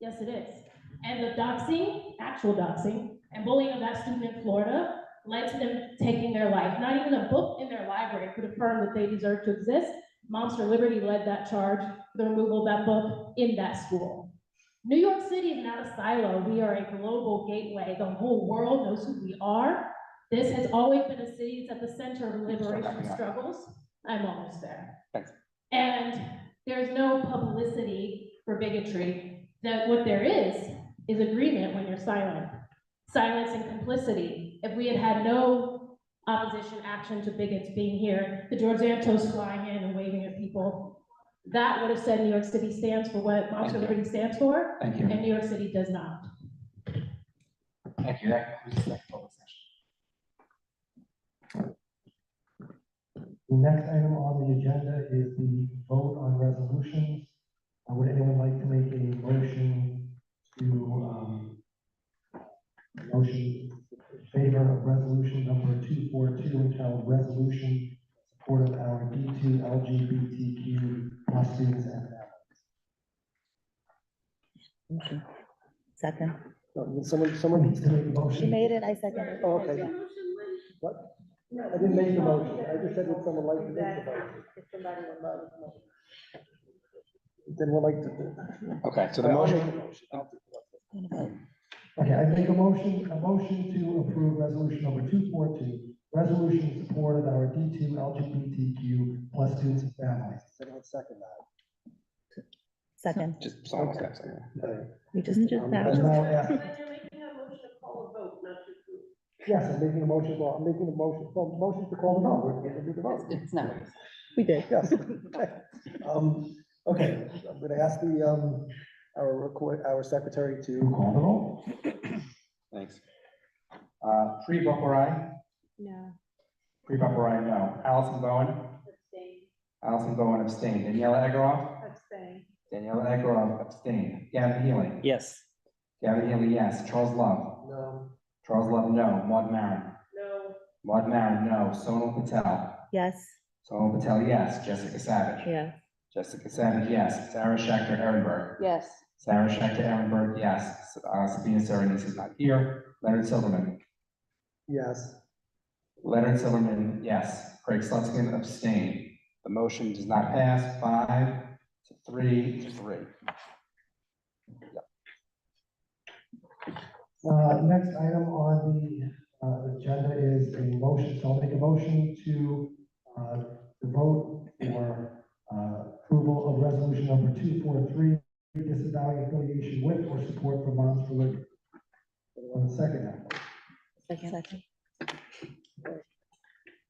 Yes, it is. And the doxing, actual doxing, and bullying of that student in Florida led to them taking their life. Not even a book in their library could affirm that they deserve to exist. Moms for Liberty led that charge for the removal of that book in that school. New York City is not a silo. We are a global gateway. The whole world knows who we are. This has always been a city that's at the center of liberation struggles. I'm almost there. Thanks. And there's no publicity for bigotry. That what there is agreement when you're silent. Silence and complicity. If we had had no opposition action to bigots being here, the George Santos flying in and waving at people, that would have said New York City stands for what Moms for Liberty stands for. Thank you. And New York City does not. Thank you. That concludes the public session. The next item on the agenda is the vote on resolutions. Would anyone like to make a motion in favor of resolution number 242, entitled Resolution in Support of our D2 LGBTQ plus students and families? Motion. Second. Someone needs to make a You motion. made it, I seconded. Oh, okay. What? I didn't make the motion. I just said would someone like to make the motion? If somebody would love to know. Then we'd like to. Okay, so the I'll make motion, the motion. Okay, I make a motion to approve resolution number 242, resolution in support of our D2 LGBTQ plus students and families. Someone second that. Second. just someone Okay. steps in. You just did I'm that. now asking- And you're making a motion to call a vote, not to approve. Yes, I'm making a motion, well, I'm making a motion, well, motion to call the vote. We're going to do the vote. It's not. We did. Yes. Okay, I'm gonna ask our secretary to call the roll. Thanks. Sri Baparai, No. Sri Baparai, no. Allison Bowen, Abstain. Allison Bowen abstained. Daniela Egoroff, Abstain. Daniela Egoroff abstained. Gavin Healy, Yes. Gavin Healy, yes. Charles Love, No. Charles Love, no. Maud Maron, No. Maud Maron, no. Sonal Patel, Yes. Sonal Patel, yes. Jessica Savage, Yeah. Jessica Savage, yes. Sarah Schechter Ehrenberg, Yes. Sarah Schechter Ehrenberg, yes. Sabina Serenese is not here. Leonard Silverman, Yes. Leonard Silverman, yes. Craig Slutskin abstained. The motion does not pass. 5-3. Next item on the agenda is a motion, so I'll make a motion to vote for approval of resolution number 243, disavowing affiliation with or support for Moms for Liberty. One second now. Second.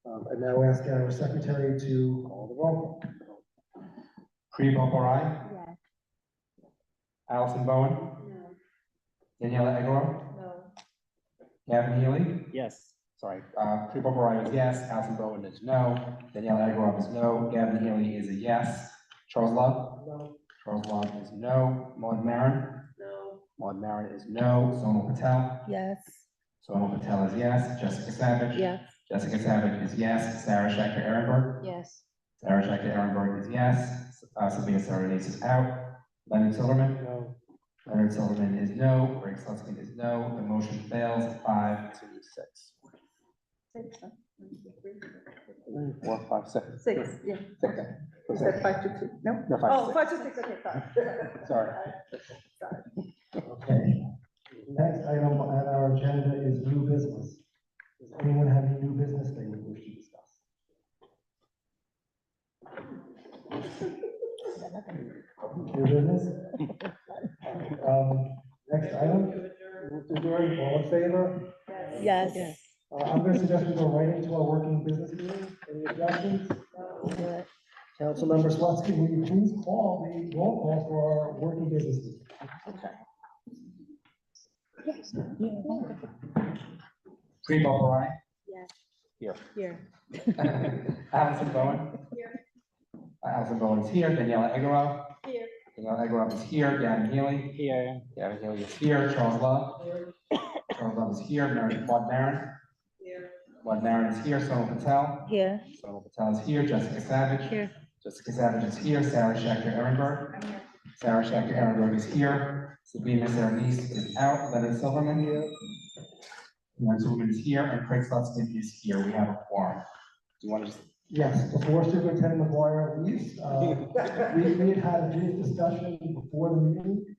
I now ask our secretary to call the roll. Sri Baparai, Yes. Allison Bowen, No. Daniela Egoroff, No. Gavin Healy, Yes. sorry, Sri Baparai is yes, Allison Bowen is no, Daniela Egoroff is no, Gavin Healy is a yes. Charles Love? No. Charles Love is no. Maud Maron? No. Maud Maron is no. Sonal Patel? Yes. Sonal Patel is yes. Jessica Savage? Yes. Jessica Savage is yes. Sarah Schechter Ehrenberg? Yes. Sarah Schechter Ehrenberg is yes. Sabina Serenese is out. Leonard Silverman? No. Leonard Silverman is no. Craig Slutskin is no. The motion fails 5-6. 4, 5, 6. 6, yeah. Six. Is that 5-2? No? No, 5 Oh, to 5 to 6, okay, sorry. Sorry. Okay. Next item on our agenda is new business. Does anyone have any new business they would wish to discuss? New business? Next item? All in favor? Yes. I'm going to suggest we go right into our working business meeting. Any objections? Councilmember Slutsky, will you please call the roll call for our working business meeting? Sri Baparai? Yes. Here. Here. Allison Bowen? Here. Allison Bowen is here. Daniela Egoroff? Here. Daniela Egoroff is here. Gavin Healy? Here. Gavin Healy is here. Charles Love? Charles Love is here. Maud Maron? Here. Maud Maron is here. Sonal Patel? Here. Sonal Patel is here. Jessica Savage? Here. Jessica Savage is here. Sarah Schechter Ehrenberg? Sarah Schechter Ehrenberg is here. Sabina Serenese is out. Leonard Silverman? Here. Leonard Silverman is here, and Craig Slutskin is here. We have a quorum. Do you want to just? Yes, before Superintendent McGuire leaves, we had had a brief discussion before the meeting.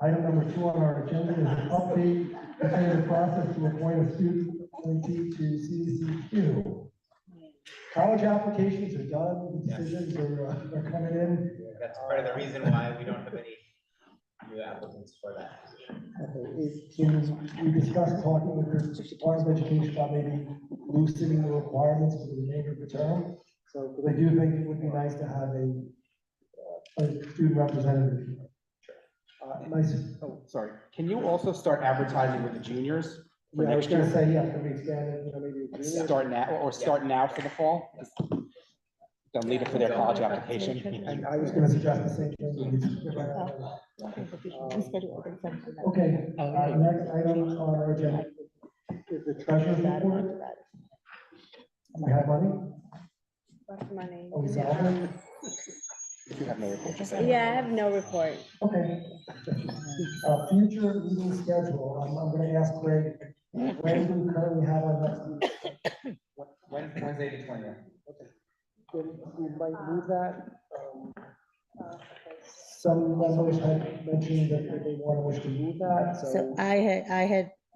Item number 2 on our agenda is an update concerning the process to appoint a student appointee to CECD2. College applications are done, decisions are coming in. That's part of the reason why we don't have any new applicants for that position. We discussed talking with the Department of Education about maybe loosening the requirements for the remainder of the term. So, but I do think it would be nice to have a student representative. Nice. Oh, sorry. Can you also start advertising with the juniors for Yeah, I was next gonna year? say, yeah, can we expand it, maybe. a junior? Start now, or start now for the fall? Don't leave it for their college application. I was gonna suggest the same thing. Okay, next item on our agenda is the treasurer's report. We have money? What's money? Oh, we solved it? If you have no report, just Yeah, I have no report. Okay. Future meeting schedule, I'm gonna ask Greg, when do we currently have our next meeting? Wednesday the 20th. Okay. Then we might move that. Some members had mentioned that they want to wish to move that, So so. I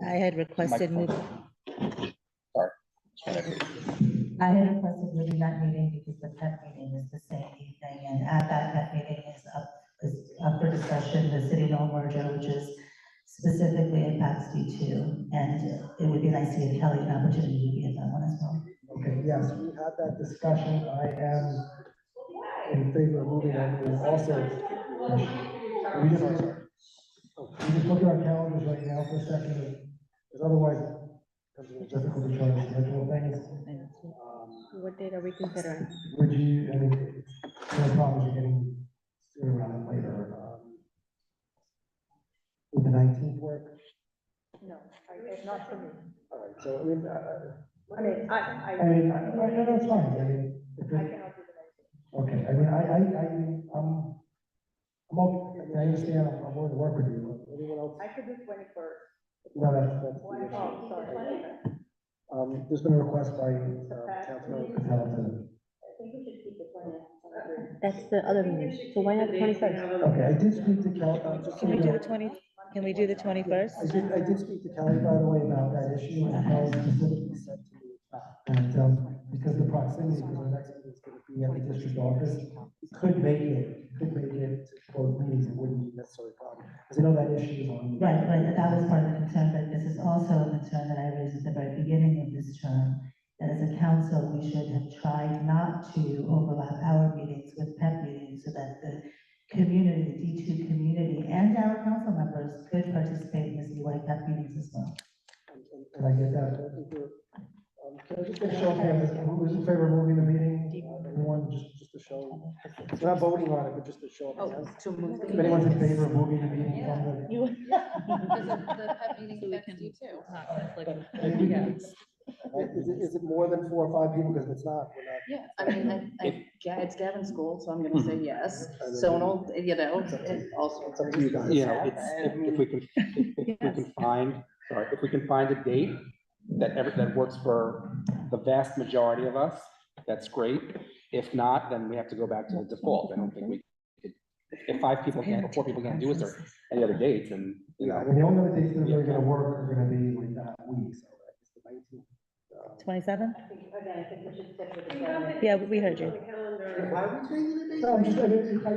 had requested move. I had requested moving that meeting because the PEP meeting is the same evening, and at that PEP meeting is up for discussion, the city law merger, which is specifically impacts D2, and it would be nice to give Kelly an opportunity to be at that one as well. Okay, yes, we had that discussion. I am in favor of moving that meeting also. We just look at our calendars right now for a second, because otherwise it becomes a little difficult to try to schedule things. What date are we considering? Would you, I mean, no problems are getting sooner rather than later. Would the 19th work? No, not for me. All right, so I mean, I mean, I know it's fine. I mean, if it, okay, I mean, I'm okay. I mean, I understand, I'm willing to work with you. Anyone else? I could do 21st. No, that's the issue. Oh, sorry. There's been a request by, Councilmember Patel to. I think we should keep the 20th. That's the other meeting, so why not the 21st? Okay, I did speak to Kelly. Can we do the 21st? I did speak to Kelly, by the way, about that issue, and Kelly specifically said to me, and, because the proximity, because our next meeting is gonna be at the district office, it could make it to both meetings, it wouldn't be necessarily a problem, because I know that issue is on. Right, that was part of the concern, but this is also a concern that I raised at the very beginning of this term, that as a council, we should have tried not to overlap our meetings with PEP meetings, so that the community, the D2 community, and our council members could participate in the CY PEP meetings as well. And I get that. Can I just get a show of hands, who's in favor of moving the meeting? Anyone, just to show, we're not voting on it, but just to show of hands. If anyone's in favor of moving the meeting from the. The PEP meeting affects you too. Is it more than 4 or 5 people? Because if it's not, we're not. Yeah, I mean, it's Gavin's school, so I'm gonna say yes. So, an old, you know, it also. It's up to you guys. Yeah, if we can find, sorry, if we can find a date that works for the vast majority of us, that's great. If not, then we have to go back to the default. I don't think we could, if 5 people can't, or 4 people can't do it, or any other dates, and, you I know. mean, the only other dates that are really gonna work are gonna be like that week, so it's the 19th. 27th? Again, I think we should stick with the 20th. Yeah, we heard you. Why are we changing the date? No,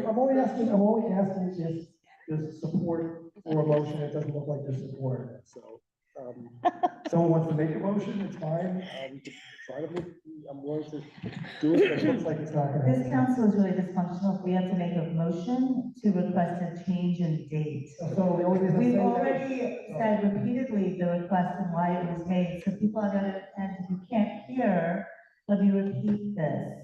I'm only asking if there's support for a motion, it doesn't look like there's support, so. Someone wants to make a motion, it's fine, try to make, I'm willing to do it, but it looks like it's not gonna happen. This council is really dysfunctional. If we have to make a motion to request a change in date. So the only reason I'm We've saying that already said repeatedly the request and why it was made, so people on the other end, if you can't hear, let me repeat this.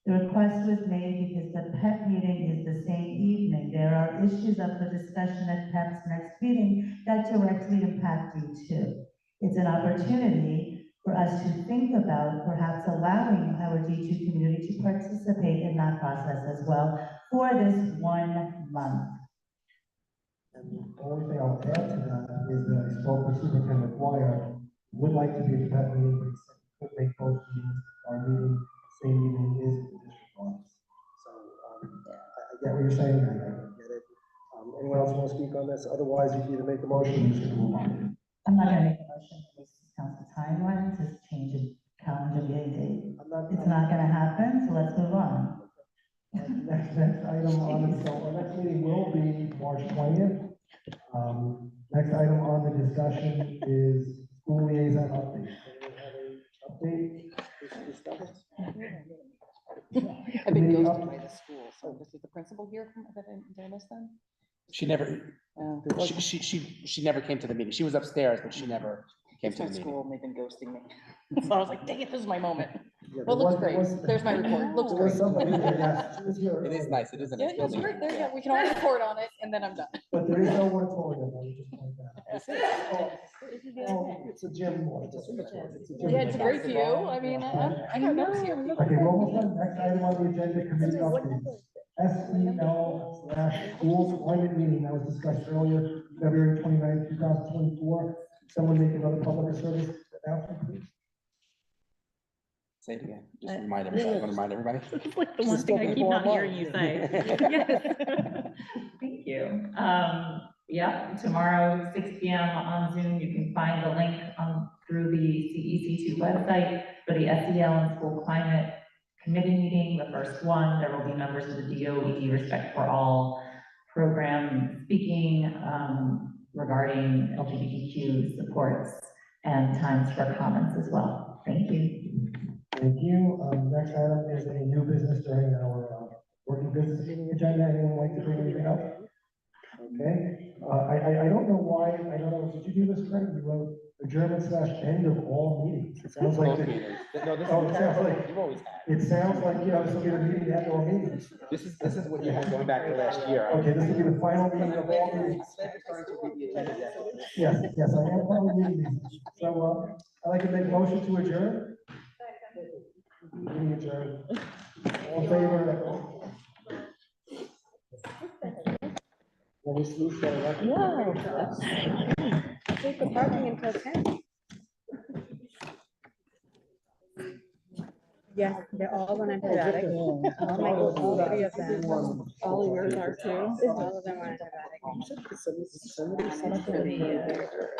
The request was made because the PEP meeting is the same evening. There are issues up for discussion at PEP's next meeting that directly impact D2. It's an opportunity for us to think about perhaps allowing our D2 community to participate in that process as well for this 1 month. And the only thing I'll add to that is that I spoke with Superintendent Dwyer, would like to be at that meeting, but he said he could make both meetings, our meeting, same evening is in the district office. So, I get what you're saying, I get it. Anyone else want to speak on this? Otherwise, you can either make the motion, or just gonna move on. I'm not gonna make a motion for this council timeline to change a calendar meeting date. It's not gonna happen, so let's move on. Next item on, so our next meeting will be March 20th. Next item on the discussion is school liaison update. Anyone have an update? I've been ghosted by the school, so this is the principal here from, did I miss them? She never, she never came to the meeting. She was upstairs, but she never came It's to my the meeting. school, and they've been ghosting me. So I was like, dang it, this is my moment. Yeah, Well, it looks there great. was- There's my report. Looks There was great. somebody there, yes, she was here. It is nice, it is a Yeah, nice yeah, it's building. great. There you go. We can all report on it, and then I'm done. But there is no auditorium, let me just point that out. Oh, it's a gym. It's a gym. Yeah, it's a great view. I mean, I got notes here. Okay, we're almost done. Next item on the agenda, committee updates. SEL/schools climate meeting that was discussed earlier, February 29th, 2024. Someone make another public service announcement, please. Say it again, just remind everybody, want to remind everybody? It's like the one thing I keep not hearing you say. Yes. Thank you. Yeah, tomorrow, 6 p.m. on Zoom, you can find the link through the CECD2 website for the SEL and School Climate Committee meeting, the first one. There will be members of the DOED Respect for All program speaking regarding LGBTQ supports and times for comments as well. Thank you. Thank you. Next item is a new business during our working business meeting agenda. Anyone like to bring anything up? Okay. I don't know why, I don't know, did you do this, Craig? You wrote adjournment/end of all meetings. It sounds like. No, this Oh, it sounds like, you've always had. it sounds like, you know, this will be the meeting to end all meetings. This is what you had going back to last year. Okay, this will be the final meeting of all meetings. Yes, yes, I am probably reading these. So, I'd like to make a motion to adjourn. Meeting adjourned. All in favor? Whoa. Take the parking until 10. Yes, they're all on antibiotic. All three of them. All yours are too. All of them are antibiotic.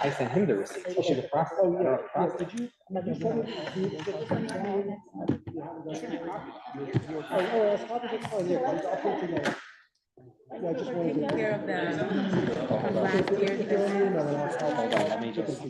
I sent him the receipt. He should have processed. Oh, yeah. Did you? Oh, it's hard to get, oh, yeah, I'll put it together. Yeah, I just wanted to. Taking care of them from last year's. Hold on, let me just.